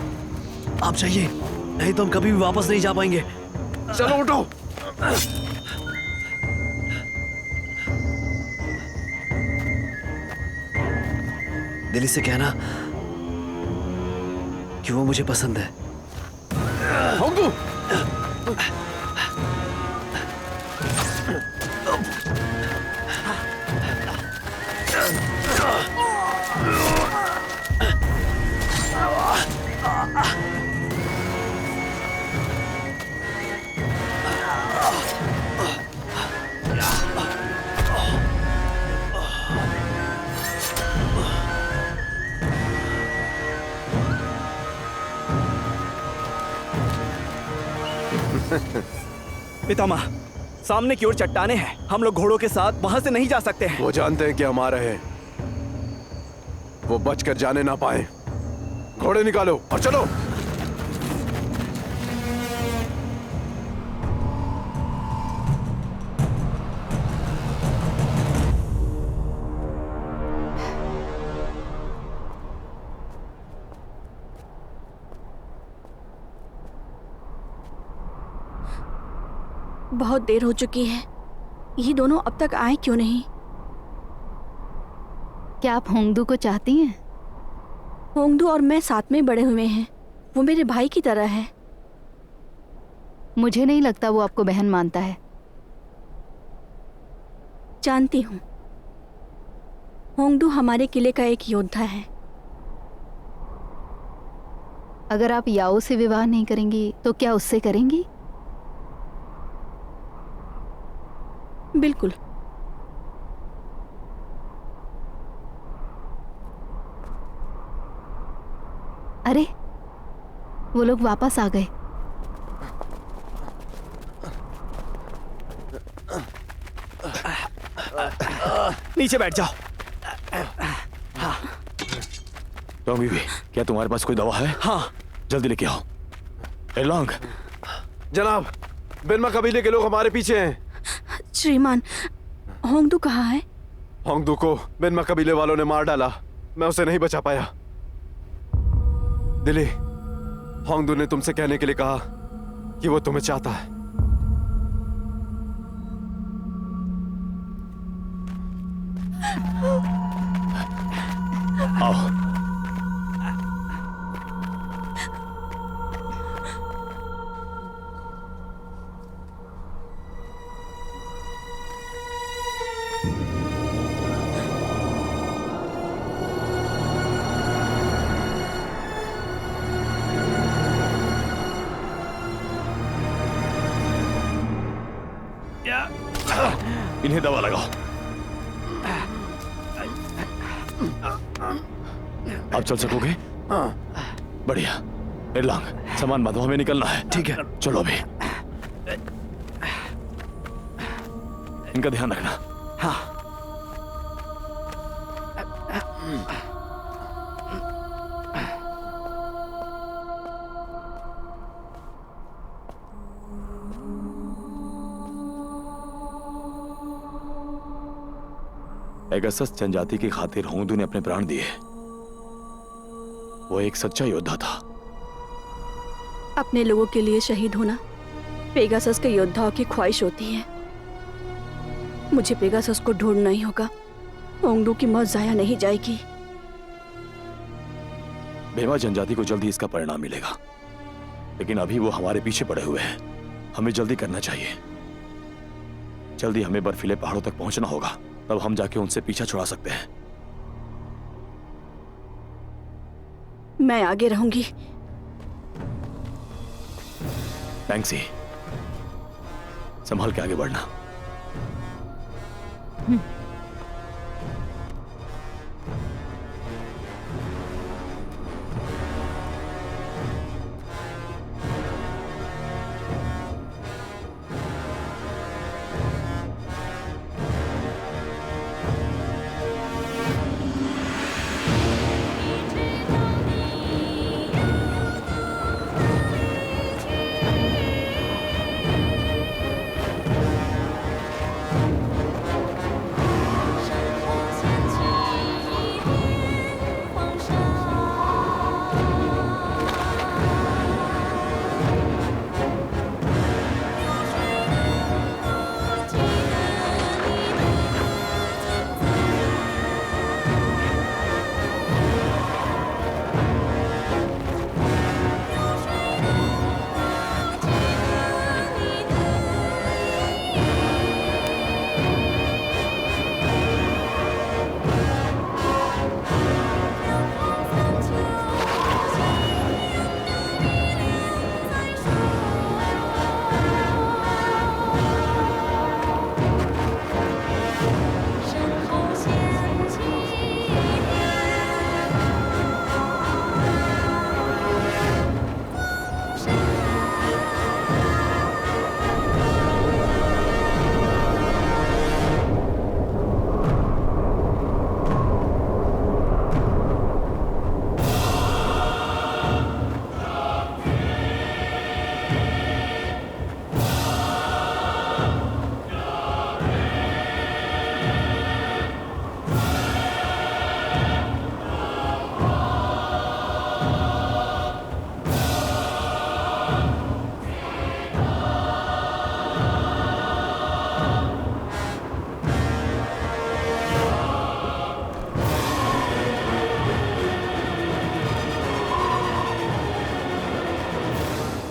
Speaker 4: आप जाइए, नहीं तो हम कभी भी वापस नहीं जा पाएंगे।
Speaker 2: चलो उठो।
Speaker 4: दिल्ली से कहना कि वो मुझे पसंद है।
Speaker 2: होंगदू,
Speaker 3: पितामह, सामने की ओर चट्टाने हैं। हम लोग घोड़ों के साथ वहां से नहीं जा सकते हैं।
Speaker 2: वो जानते हैं कि हम आ रहे हैं। वो बचकर जाने ना पाए। घोड़े निकालो और चलो।
Speaker 7: बहुत देर हो चुकी है, ये दोनों अब तक आए क्यों नहीं?
Speaker 1: क्या आप होंगदू को चाहती हैं?
Speaker 7: होंगदू और मैं साथ में बड़े हुए हैं, वो मेरे भाई की तरह है।
Speaker 1: मुझे नहीं लगता वो आपको बहन मानता है।
Speaker 7: जानती हूँ, होंगदू हमारे किले का एक योद्धा है।
Speaker 1: अगर आप याओ से विवाह नहीं करेंगी तो क्या उससे करेंगी?
Speaker 7: बिल्कुल।
Speaker 1: अरे, वो लोग वापस आ गए।
Speaker 3: नीचे बैठ जाओ।
Speaker 5: लोंग बीवी, क्या तुम्हारे पास कोई दवा है?
Speaker 3: हाँ।
Speaker 5: जल्दी लेके आओ। ए लोंग।
Speaker 2: जनाब, बेनमा कबीले के लोग हमारे पीछे हैं।
Speaker 7: श्रीमान, होंगदू कहाँ है?
Speaker 2: होंगदू को बेनमा कबीले वालों ने मार डाला। मैं उसे नहीं बचा पाया। दिली, होंगदू ने तुमसे कहने के लिए कहा कि वो तुम्हें चाहता है।
Speaker 5: आओ। इन्हें दवा लगाओ। आप चल सकोगे? बढ़िया। इरलांग, सामान बांधो, हमें निकलना है।
Speaker 4: ठीक है।
Speaker 5: चलो अभी। इनका ध्यान रखना।
Speaker 3: हाँ।
Speaker 5: पेगासस जनजाति की खातिर होंगदू ने अपने प्राण दिए। वो एक सच्चा योद्धा था।
Speaker 7: अपने लोगों के लिए शहीद होना पेगासस के योद्धाओं की ख्वाहिश होती है। मुझे पेगासस को ढूंढना ही होगा। होंगडू की मौत जाया नहीं जाएगी।
Speaker 5: बेवा जनजाति को जल्दी इसका परिणाम मिलेगा, लेकिन अभी वो हमारे पीछे पड़े हुए हैं। हमें जल्दी करना चाहिए। जल्दी हमें बर्फीले पहाड़ों तक पहुंचना होगा, तब हम जाके उनसे पीछा छुड़ा सकते हैं।
Speaker 7: मैं आगे रहूंगी।
Speaker 5: बैंक्सी, संभाल के आगे बढ़ना।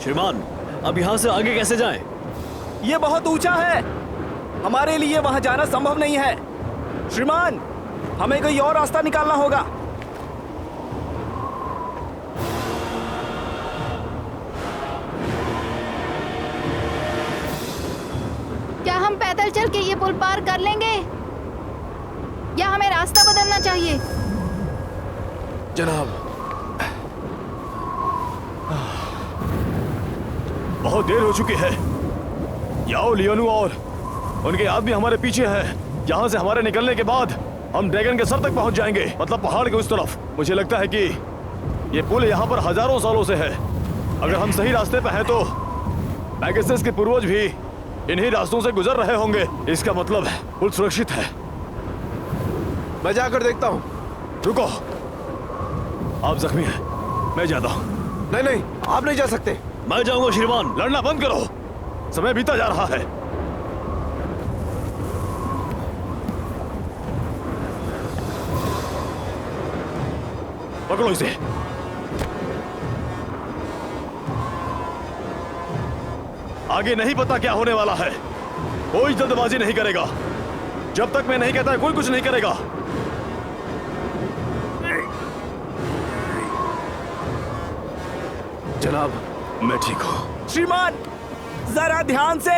Speaker 4: श्रीमान, अब यहाँ से आगे कैसे जाएं?
Speaker 3: ये बहुत ऊंचा है। हमारे लिए वहां जाना संभव नहीं है। श्रीमान, हमें कोई और रास्ता निकालना होगा।
Speaker 1: क्या हम पैदल चल के ये पुल पार कर लेंगे, या हमें रास्ता बदलना चाहिए?
Speaker 2: जनाब,
Speaker 5: बहुत देर हो चुकी है। याओ लियोनू और उनके आदमी हमारे पीछे हैं। यहाँ से हमारे निकलने के बाद हम ड्रैगन के सर तक पहुंच जाएंगे, मतलब पहाड़ के उस तरफ। मुझे लगता है कि ये पुल यहाँ पर हजारों सालों से है। अगर हम सही रास्ते पर हैं तो पेगासस के पूर्वज भी इन्हीं रास्तों से गुजर रहे होंगे। इसका मतलब पुल सुरक्षित है।
Speaker 2: मैं जाकर देखता हूँ।
Speaker 5: रुको, आप जख्मी हैं, मैं जाता हूँ।
Speaker 2: नहीं नहीं, आप नहीं जा सकते।
Speaker 4: मैं जाऊंगा श्रीमान।
Speaker 5: लड़ना बंद करो, समय बीता जा रहा है। पकड़ो इसे। आगे नहीं पता क्या होने वाला है। कोई जल्दबाजी नहीं करेगा। जब तक मैं नहीं कहता कोई कुछ नहीं करेगा।
Speaker 2: जनाब,
Speaker 5: मैं ठीक हूं।
Speaker 3: श्रीमान, जरा ध्यान से।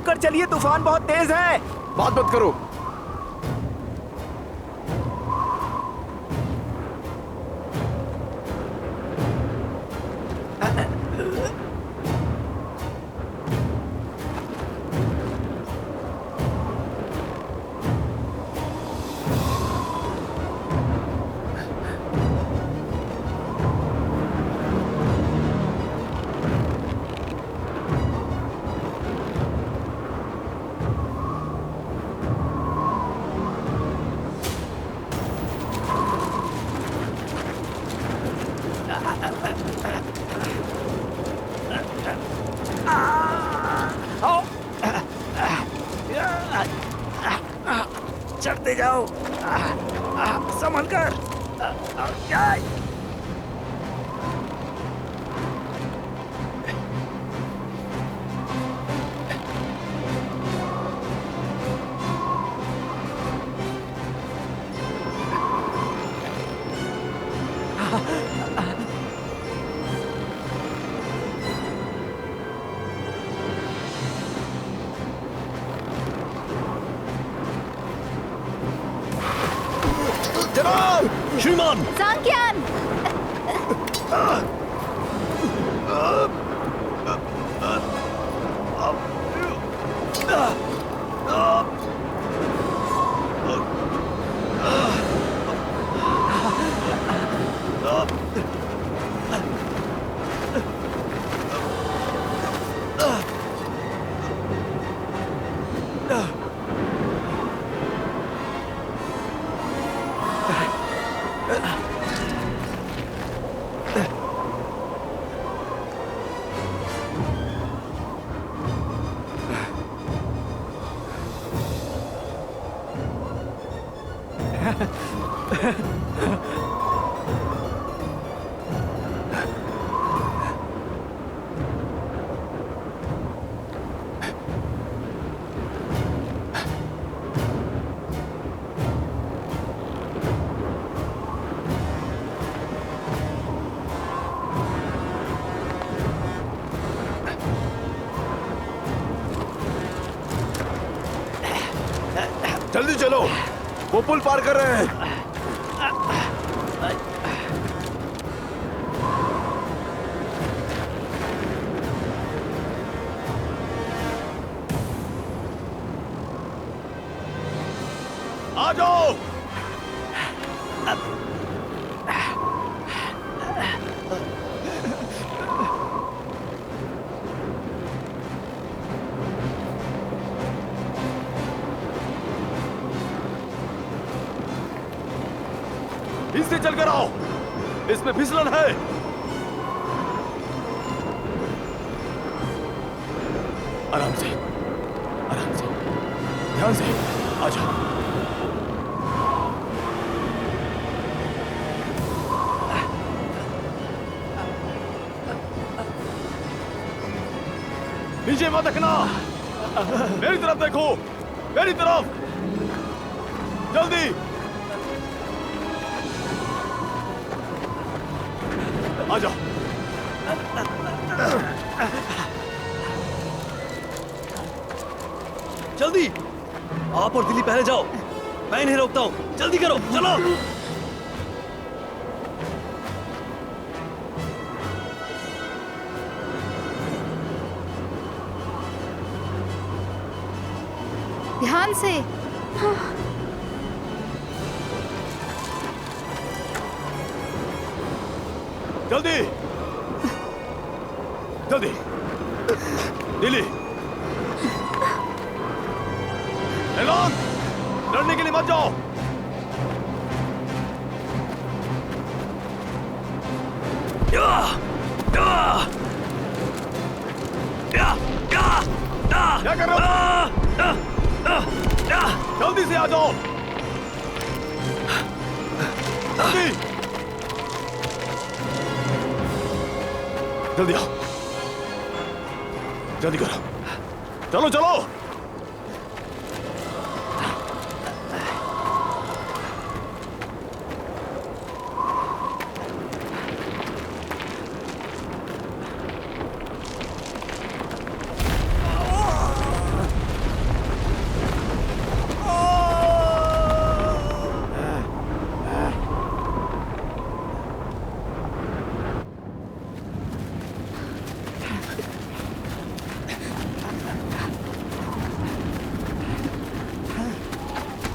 Speaker 3: कर चलिए, तूफान बहुत तेज है।
Speaker 2: बात मत करो।
Speaker 3: चढ़ते जाओ, संभल कर।
Speaker 2: जनाब!
Speaker 5: श्रीमान
Speaker 1: सांक्यान!
Speaker 2: जल्दी चलो, वो पुल पार कर रहे हैं। आ जाओ। इससे चलकर आओ, इसमें फिसलन है।
Speaker 5: आराम से, आराम से, ध्यान से। आ जाओ।
Speaker 2: नीचे मत देखना, मेरी तरफ देखो, मेरी तरफ। जल्दी। आ जाओ।
Speaker 4: जल्दी, आप और दिल्ली पहले जाओ, मैं इन्हें रोकता हूँ। जल्दी करो, चलो।
Speaker 1: ध्यान से।
Speaker 2: जल्दी, जल्दी। दिल्ली, एलान, लड़ने के लिए मत जाओ। क्या कर रहे हो? जल्दी से आ जाओ। जल्दी, जल्दी आओ, जल्दी करो। चलो चलो।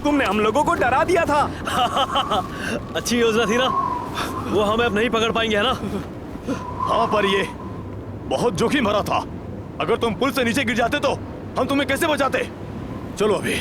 Speaker 3: तुमने हम लोगों को डरा दिया था।
Speaker 4: अच्छी योजना थी ना, वो हमें अब नहीं पकड़ पाएंगे, है ना?
Speaker 5: हाँ, पर ये बहुत जोखिम भरा था। अगर तुम पुल से नीचे गिर जाते तो हम तुम्हें कैसे बचाते? चलो अभी।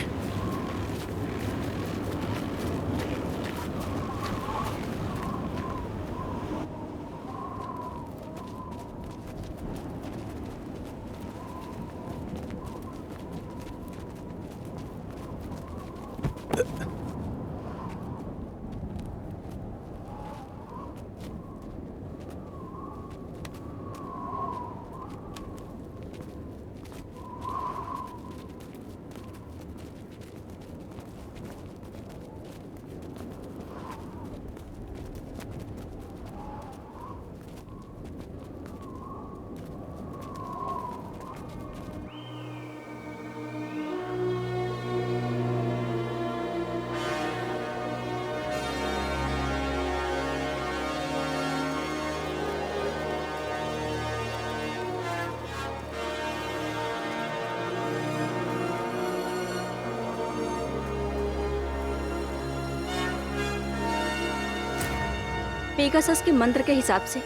Speaker 7: पेगासस के मंत्र के हिसाब से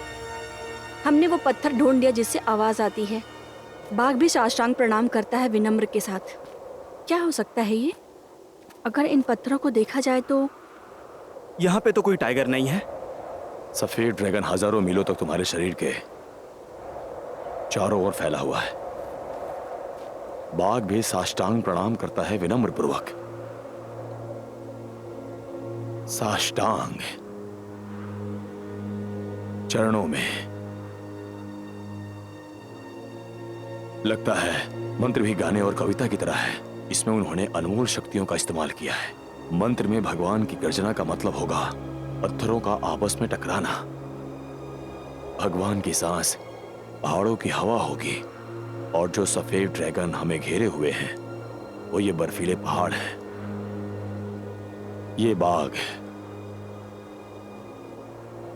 Speaker 7: हमने वो पत्थर ढूंढ लिया जिससे आवाज आती है। बाघ भी साष्टांग प्रणाम करता है विनम्र के साथ। क्या हो सकता है ये? अगर इन पत्थरों को देखा जाए तो
Speaker 3: यहाँ पे तो कोई टाइगर नहीं है।
Speaker 5: सफेद ड्रैगन हजारों मीलों तक तुम्हारे शरीर के चारों ओर फैला हुआ है। बाघ भी साष्टांग प्रणाम करता है विनम्र पूर्वक। साष्टांग, चरणों में। लगता है मंत्र भी गाने और कविता की तरह है। इसमें उन्होंने अनमोल शक्तियों का इस्तेमाल किया है। मंत्र में भगवान की गर्जना का मतलब होगा पत्थरों का आपस में टकराना। भगवान की सांस पहाड़ों की हवा होगी, और जो सफेद ड्रैगन हमें घेरे हुए हैं वो ये बर्फीले पहाड़ हैं। ये बाघ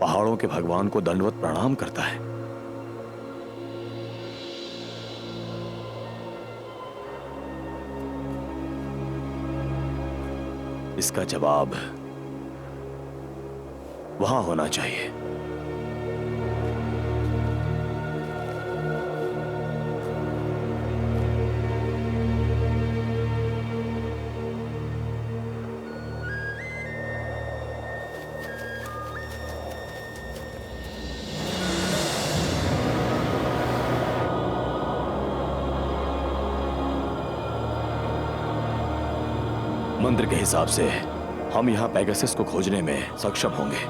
Speaker 5: पहाड़ों के भगवान को दंडवत प्रणाम करता है। इसका जवाब वहां होना चाहिए। मंत्र के हिसाब से हम यहाँ पेगासस को खोजने में सक्षम होंगे।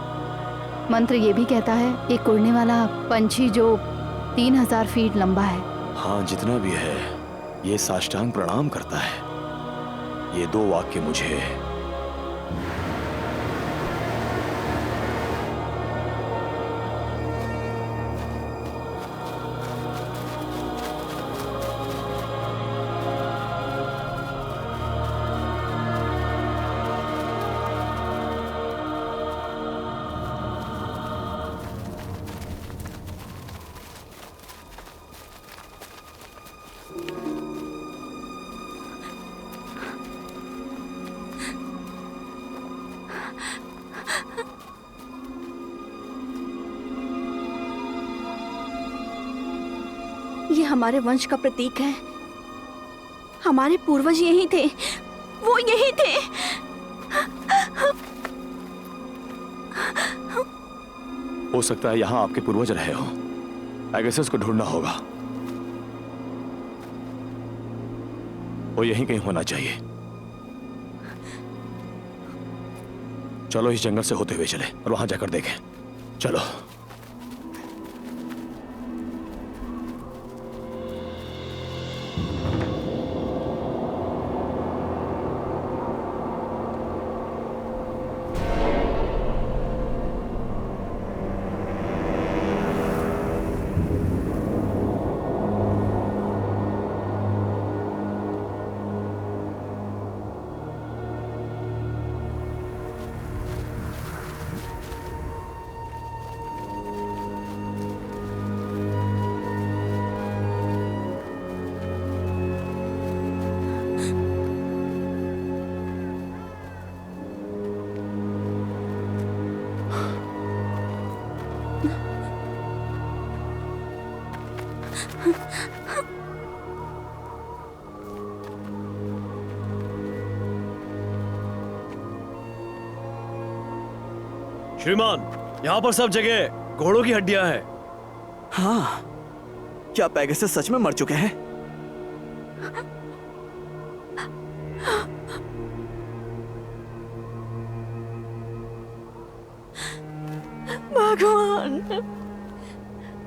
Speaker 1: मंत्र ये भी कहता है एक उड़ने वाला पंछी जो 3000 फीट लंबा है।
Speaker 5: हाँ, जितना भी है ये साष्टांग प्रणाम करता है। ये दो वाक्य मुझे
Speaker 7: ये हमारे वंश का प्रतीक है। हमारे पूर्वज यही थे, वो यही थे।
Speaker 5: हो सकता है यहाँ आपके पूर्वज रहे हो। पेगासस को ढूंढना होगा। वो यहीं कहीं होना चाहिए। चलो इस जंगल से होते हुए चले और वहां जाकर देखें। चलो।
Speaker 4: श्रीमान, यहाँ पर सब जगह घोड़ों की हड्डियां हैं।
Speaker 3: हाँ, क्या पेगासस सच में मर चुके हैं?
Speaker 6: भगवान,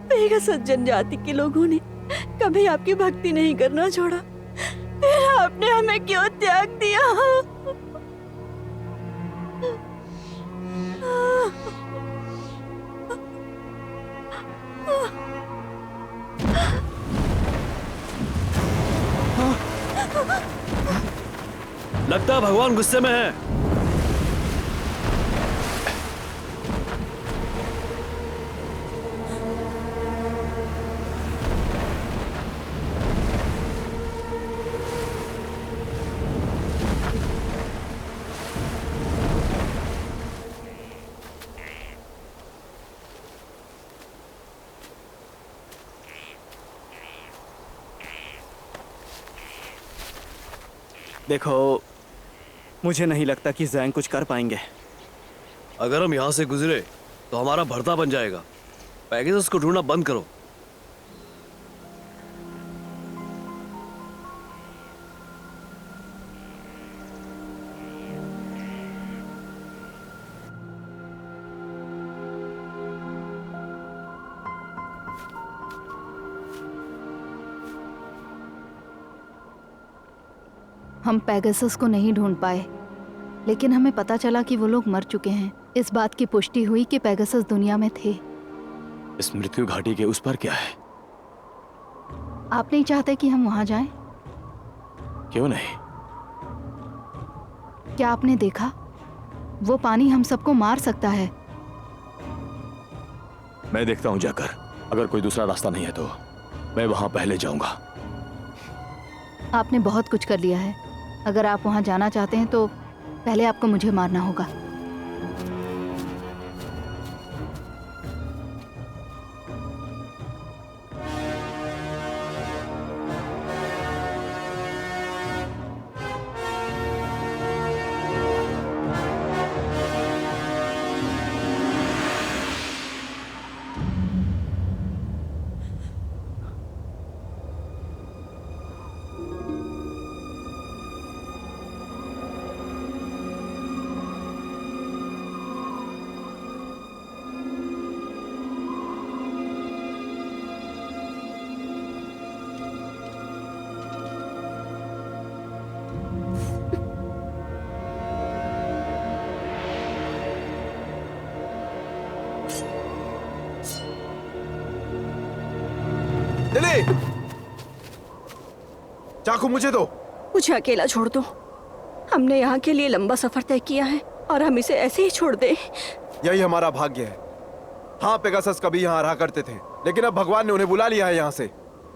Speaker 6: पेगासस जनजाति के लोगों ने कभी आपकी भक्ति नहीं करना छोड़ा, फिर आपने हमें क्यों त्याग दिया?
Speaker 4: लगता है भगवान गुस्से में है।
Speaker 3: देखो, मुझे नहीं लगता कि जैंग कुछ कर पाएंगे।
Speaker 4: अगर हम यहाँ से गुजरे तो हमारा भरता बन जाएगा। पेगासस को ढूंढना बंद करो।
Speaker 1: हम पेगासस को नहीं ढूंढ पाए, लेकिन हमें पता चला कि वो लोग मर चुके हैं। इस बात की पुष्टि हुई कि पेगासस दुनिया में थे।
Speaker 5: इस मृत्यु घाटी के उस पर क्या है?
Speaker 1: आप नहीं चाहते कि हम वहां जाएं?
Speaker 5: क्यों नहीं?
Speaker 1: क्या आपने देखा? वो पानी हम सबको मार सकता है।
Speaker 5: मैं देखता हूं जाकर। अगर कोई दूसरा रास्ता नहीं है तो मैं वहां पहले जाऊंगा।
Speaker 1: आपने बहुत कुछ कर लिया है। अगर आप वहां जाना चाहते हैं तो पहले आपको मुझे मारना होगा।
Speaker 2: लिली, चाकू मुझे दो।
Speaker 6: मुझे अकेला छोड़ दो। हमने यहाँ के लिए लंबा सफर तय किया है और हम इसे ऐसे ही छोड़ दें?
Speaker 2: यही हमारा भाग्य है। हाँ, पेगासस कभी यहाँ रहा करते थे, लेकिन अब भगवान ने उन्हें बुला लिया है यहाँ से।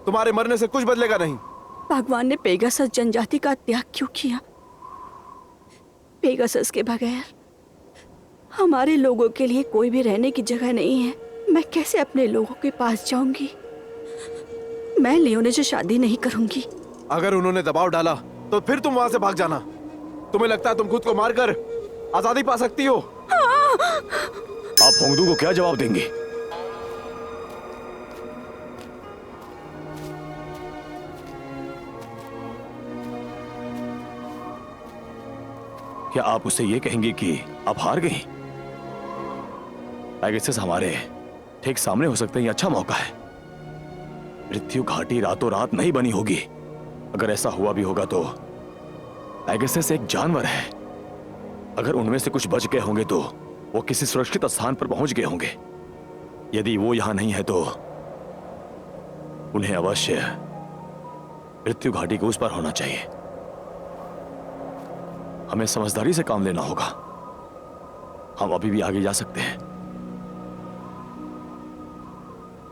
Speaker 2: तुम्हारे मरने से कुछ बदलेगा नहीं।
Speaker 6: भगवान ने पेगासस जनजाति का त्याग क्यों किया? पेगासस के बगैर हमारे लोगों के लिए कोई भी रहने की जगह नहीं है। मैं कैसे अपने लोगों के पास जाऊंगी? मैं लियोने से शादी नहीं करूंगी।
Speaker 2: अगर उन्होंने दबाव डाला तो फिर तुम वहां से भाग जाना। तुम्हें लगता है तुम खुद को मारकर आजादी पा सकती हो?
Speaker 5: आप होंगदू को क्या जवाब देंगे? क्या आप उससे ये कहेंगे कि आप हार गई? पेगासस हमारे ठीक सामने हो सकते हैं। ये अच्छा मौका है। मृत्यु घाटी रातों रात नहीं बनी होगी। अगर ऐसा हुआ भी होगा तो पेगासस एक जानवर है। अगर उनमें से कुछ बच गए होंगे तो वो किसी सुरक्षित स्थान पर पहुंच गए होंगे। यदि वो यहां नहीं है तो उन्हें अवश्य मृत्यु घाटी के उस पर होना चाहिए। हमें समझदारी से काम लेना होगा। हम अभी भी आगे जा सकते हैं।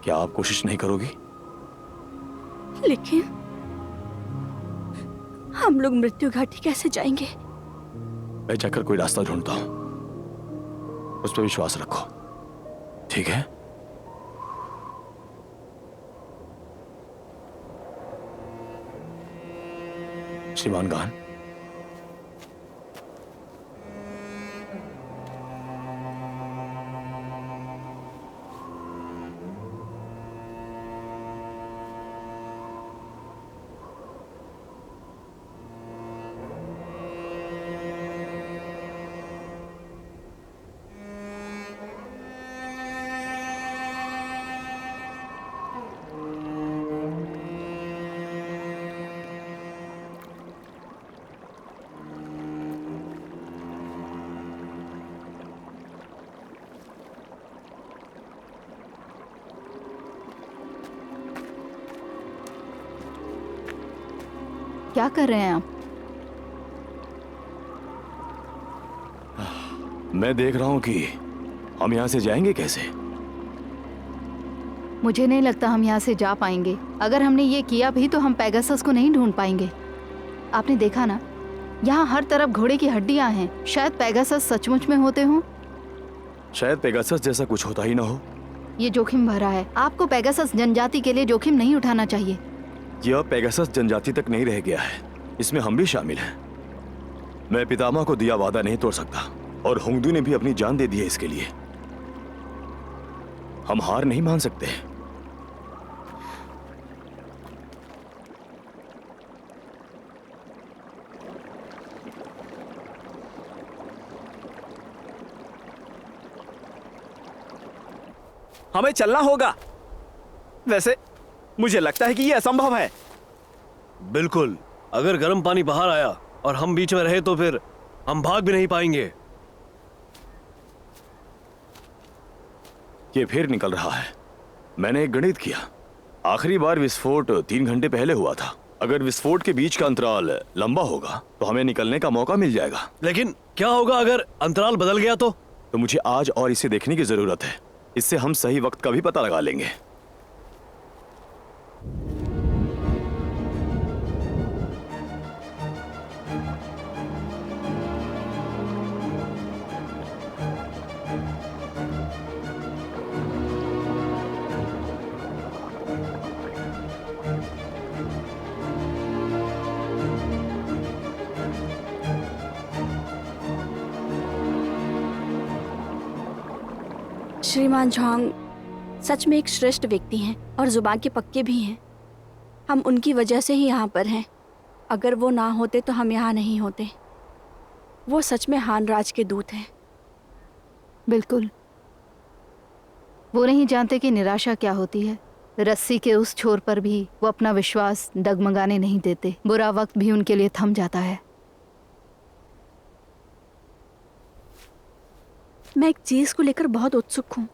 Speaker 5: क्या आप कोशिश नहीं करोगी?
Speaker 6: लेकिन हम लोग मृत्यु घाटी कैसे जाएंगे?
Speaker 5: मैं जाकर कोई रास्ता ढूंढता हूं। उस पर विश्वास रखो, ठीक है? श्रीमान गान,
Speaker 1: क्या कर रहे हैं आप?
Speaker 5: मैं देख रहा हूं कि हम यहां से जाएंगे कैसे।
Speaker 1: मुझे नहीं लगता हम यहाँ से जा पाएंगे। अगर हमने ये किया भी तो हम पेगासस को नहीं ढूंढ पाएंगे। आपने देखा ना, यहाँ हर तरफ घोड़े की हड्डियां हैं। शायद पेगासस सचमुच में होते हों।
Speaker 5: शायद पेगासस जैसा कुछ होता ही ना हो।
Speaker 1: ये जोखिम भरा है। आपको पेगासस जनजाति के लिए जोखिम नहीं उठाना चाहिए।
Speaker 5: यह पेगासस जनजाति तक नहीं रह गया है, इसमें हम भी शामिल हैं। मैं पितामह को दिया वादा नहीं तोड़ सकता, और होंगदू ने भी अपनी जान दे दी है इसके लिए। हम हार नहीं मान सकते।
Speaker 3: हमें चलना होगा। वैसे मुझे लगता है कि यह असंभव है।
Speaker 4: बिल्कुल, अगर गर्म पानी बाहर आया और हम बीच में रहे तो फिर हम भाग भी नहीं पाएंगे।
Speaker 5: ये फिर निकल रहा है। मैंने एक गणित किया। आखिरी बार विस्फोट 3 घंटे पहले हुआ था। अगर विस्फोट के बीच का अंतराल लंबा होगा तो हमें निकलने का मौका मिल जाएगा।
Speaker 4: लेकिन क्या होगा अगर अंतराल बदल गया तो
Speaker 5: मुझे आज और इसे देखने की जरूरत है। इससे हम सही वक्त का भी पता लगा लेंगे।
Speaker 6: श्रीमान झोंग सच में एक श्रेष्ठ व्यक्ति हैं और जुबान के पक्के भी हैं। हम उनकी वजह से ही यहाँ पर हैं। अगर वो ना होते तो हम यहाँ नहीं होते। वो सच में हान राज के दूत हैं।
Speaker 1: बिल्कुल, वो नहीं जानते कि निराशा क्या होती है। रस्सी के उस छोर पर भी वो अपना विश्वास डगमगाने नहीं देते। बुरा वक्त भी उनके लिए थम जाता है।
Speaker 6: मैं एक चीज को लेकर बहुत उत्सुक हूँ।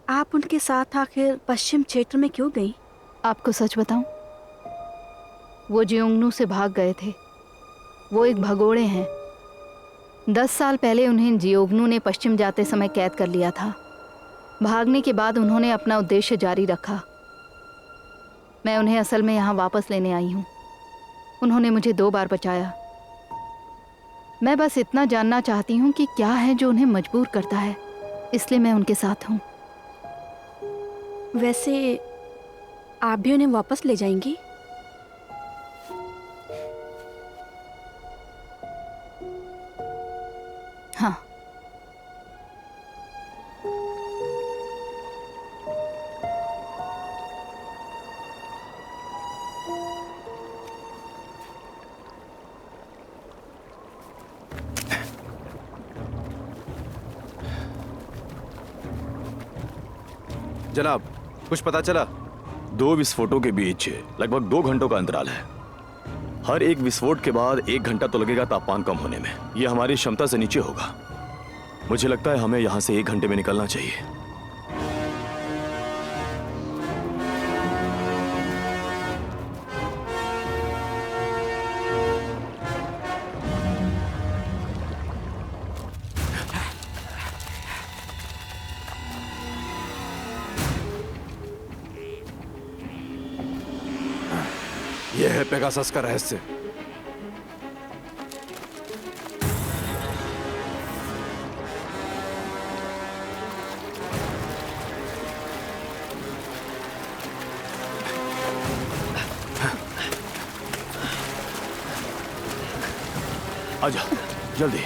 Speaker 6: आप उनके साथ आखिर पश्चिम क्षेत्र में क्यों गई?
Speaker 1: आपको सच बताऊं, वो जियोंगनू से भाग गए थे। वो एक भगोड़े हैं। 10 साल पहले उन्हें जियोंगनू ने पश्चिम जाते समय कैद कर लिया था। भागने के बाद उन्होंने अपना उद्देश्य जारी रखा। मैं उन्हें असल में यहाँ वापस लेने आई हूँ। उन्होंने मुझे 2 बार बचाया। मैं बस इतना जानना चाहती हूँ कि क्या है जो उन्हें मजबूर करता है, इसलिए मैं उनके साथ हूँ।
Speaker 6: वैसे आप भी उन्हें वापस ले जाएंगी?
Speaker 1: हाँ।
Speaker 2: जनाब, कुछ पता चला?
Speaker 5: 2 विस्फोटों के बीच लगभग 2 घंटों का अंतराल है। हर एक विस्फोट के बाद 1 घंटा तो लगेगा तापमान कम होने में। यह हमारी क्षमता से नीचे होगा। मुझे लगता है हमें यहाँ से 1 घंटे में निकलना चाहिए।
Speaker 2: यह है पेगासस का रहस्य।
Speaker 5: आजा, जल्दी।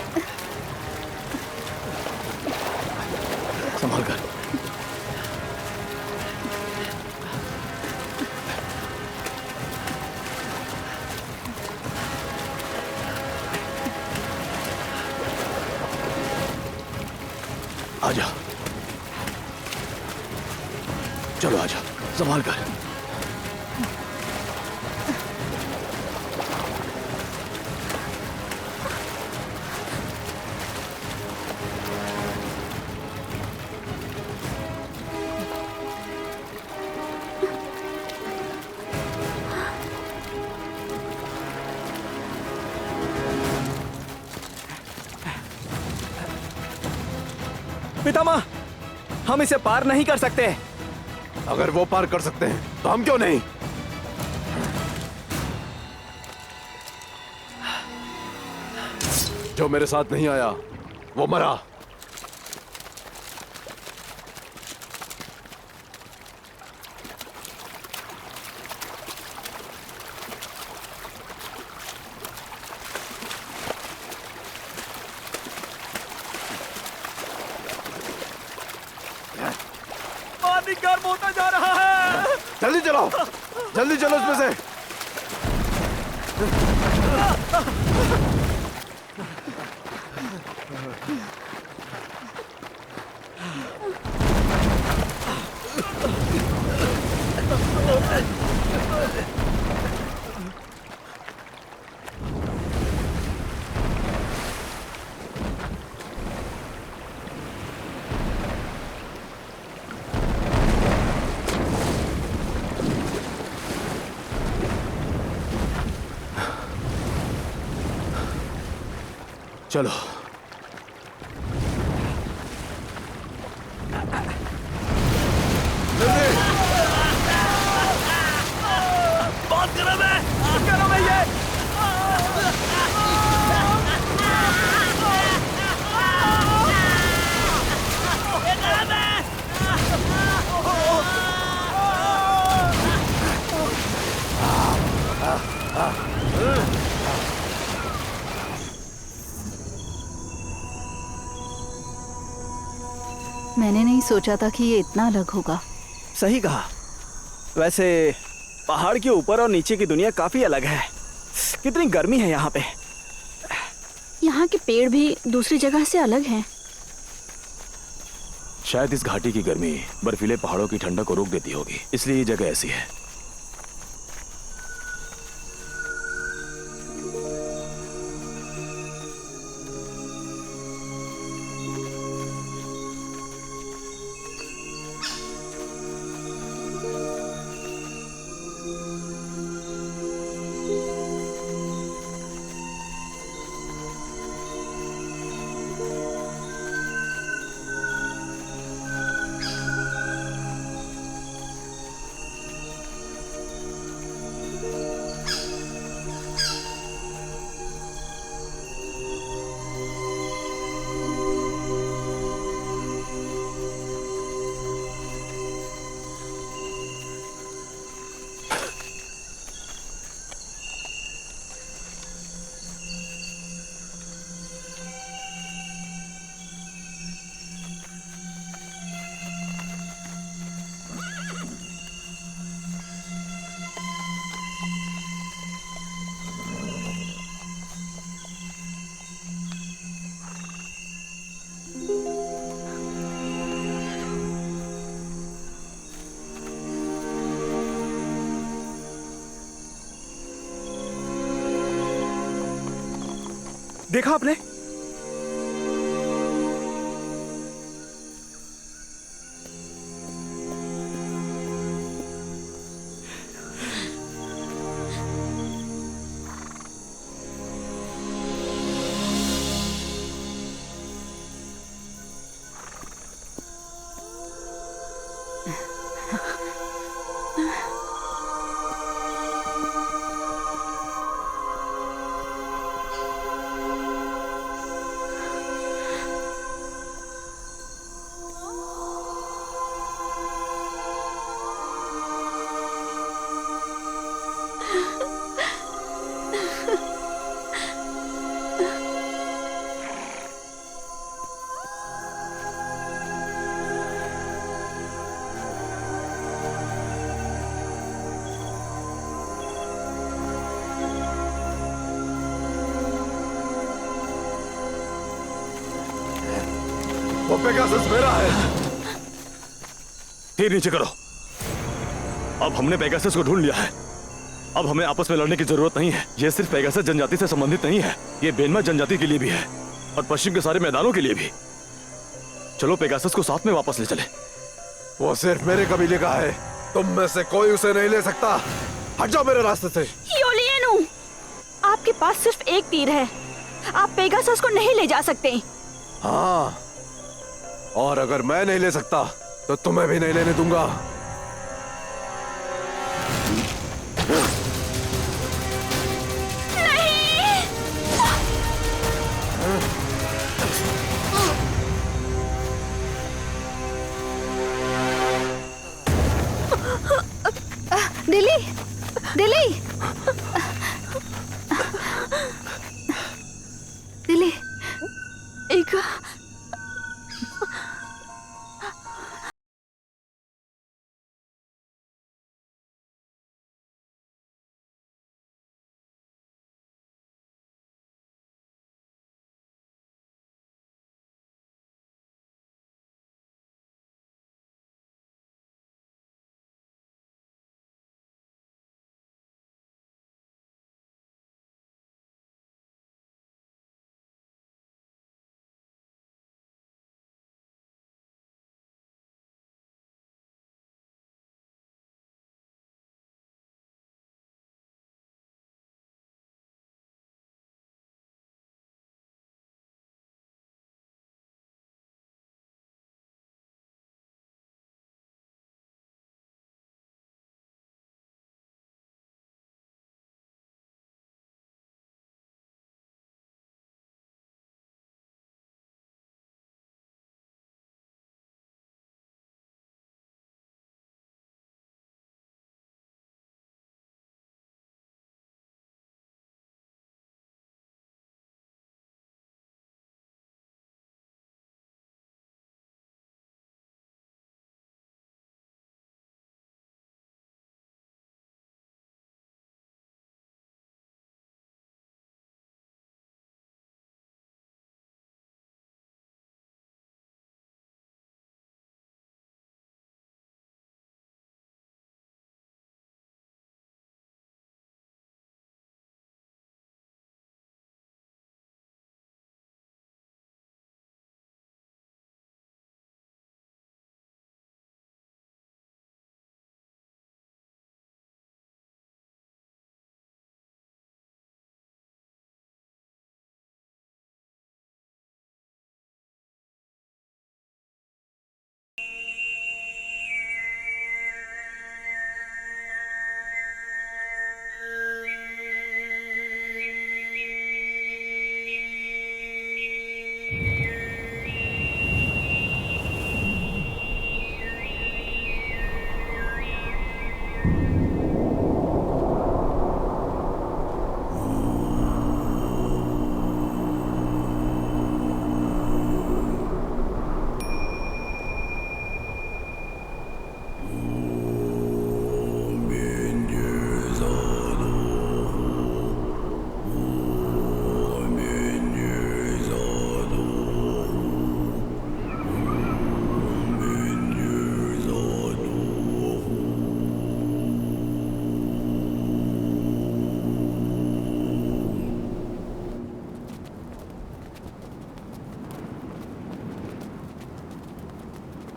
Speaker 5: संभाल कर। आजा, चलो आजा, संभाल कर।
Speaker 3: पितामह, हम इसे पार नहीं कर सकते।
Speaker 2: अगर वो पार कर सकते हैं तो हम क्यों नहीं? जो मेरे साथ नहीं आया वो मरा।
Speaker 3: पानी गर्म होता जा रहा है।
Speaker 2: जल्दी चलो, जल्दी चलो इसमें से।
Speaker 5: चलो।
Speaker 3: बहुत गर्म है, गर्म है ये।
Speaker 1: मैंने नहीं सोचा था कि ये इतना अलग होगा।
Speaker 3: सही कहा। वैसे पहाड़ के ऊपर और नीचे की दुनिया काफी अलग है। कितनी गर्मी है यहाँ पे।
Speaker 6: यहाँ के पेड़ भी दूसरी जगह से अलग हैं।
Speaker 5: शायद इस घाटी की गर्मी बर्फीले पहाड़ों की ठंडक को रोक देती होगी, इसलिए ये जगह ऐसी है।
Speaker 3: देखा आपने?
Speaker 2: वो पेगासस मेरा है।
Speaker 5: तीर नीचे करो। अब हमने पेगासस को ढूंढ लिया है। अब हमें आपस में लड़ने की जरूरत नहीं है। यह सिर्फ पेगासस जनजाति से संबंधित नहीं है, ये बेनमा जनजाति के लिए भी है और पश्चिम के सारे मैदानों के लिए भी। चलो पेगासस को साथ में वापस ले चले।
Speaker 2: वो सिर्फ मेरे कबीले का है, तुम में से कोई उसे नहीं ले सकता। हट जाओ मेरे रास्ते से।
Speaker 6: योलियनु, आपके पास सिर्फ एक तीर है, आप पेगासस को नहीं ले जा सकते।
Speaker 2: हाँ, और अगर मैं नहीं ले सकता तो तुम्हें भी नहीं लेने दूंगा।
Speaker 1: दिल्ली, दिल्ली, दिल्ली।
Speaker 6: एक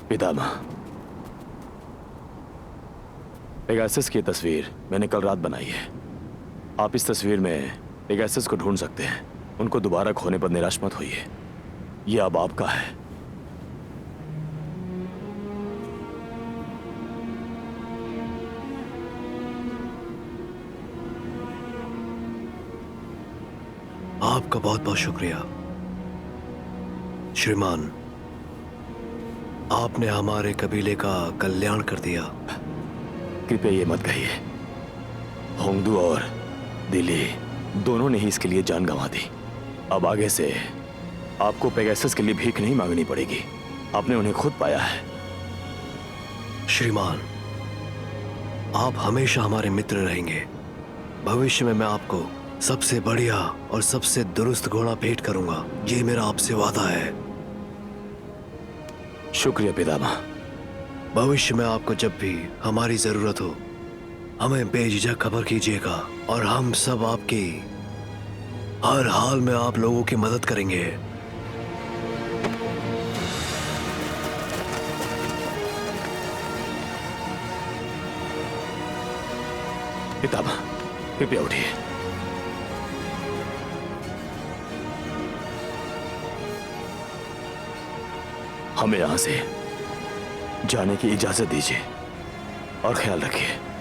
Speaker 5: पितामह, पेगासस की तस्वीर मैंने कल रात बनाई है। आप इस तस्वीर में पेगासस को ढूंढ सकते हैं। उनको दोबारा खोने पर निराश मत होइए। ये अब आपका है।
Speaker 4: आपका बहुत बहुत शुक्रिया श्रीमान। आपने हमारे कबीले का कल्याण कर दिया।
Speaker 5: कृपया ये मत कहिए। होंगदू और दिल्ली दोनों ने ही इसके लिए जान गंवा दी। अब आगे से आपको पेगासस के लिए भीख नहीं मांगनी पड़ेगी। आपने उन्हें खुद पाया है।
Speaker 4: श्रीमान, आप हमेशा हमारे मित्र रहेंगे। भविष्य में मैं आपको सबसे बढ़िया और सबसे दुरुस्त घोड़ा भेंट करूंगा। ये मेरा आपसे वादा है।
Speaker 5: शुक्रिया पितामह।
Speaker 4: भविष्य में आपको जब भी हमारी जरूरत हो हमें बेझिझक खबर कीजिएगा और हम सब आपकी हर हाल में आप लोगों की मदद करेंगे।
Speaker 5: पितामह, कृपया उठिए। हमें यहां से जाने की इजाजत दीजिए और ख्याल रखिए।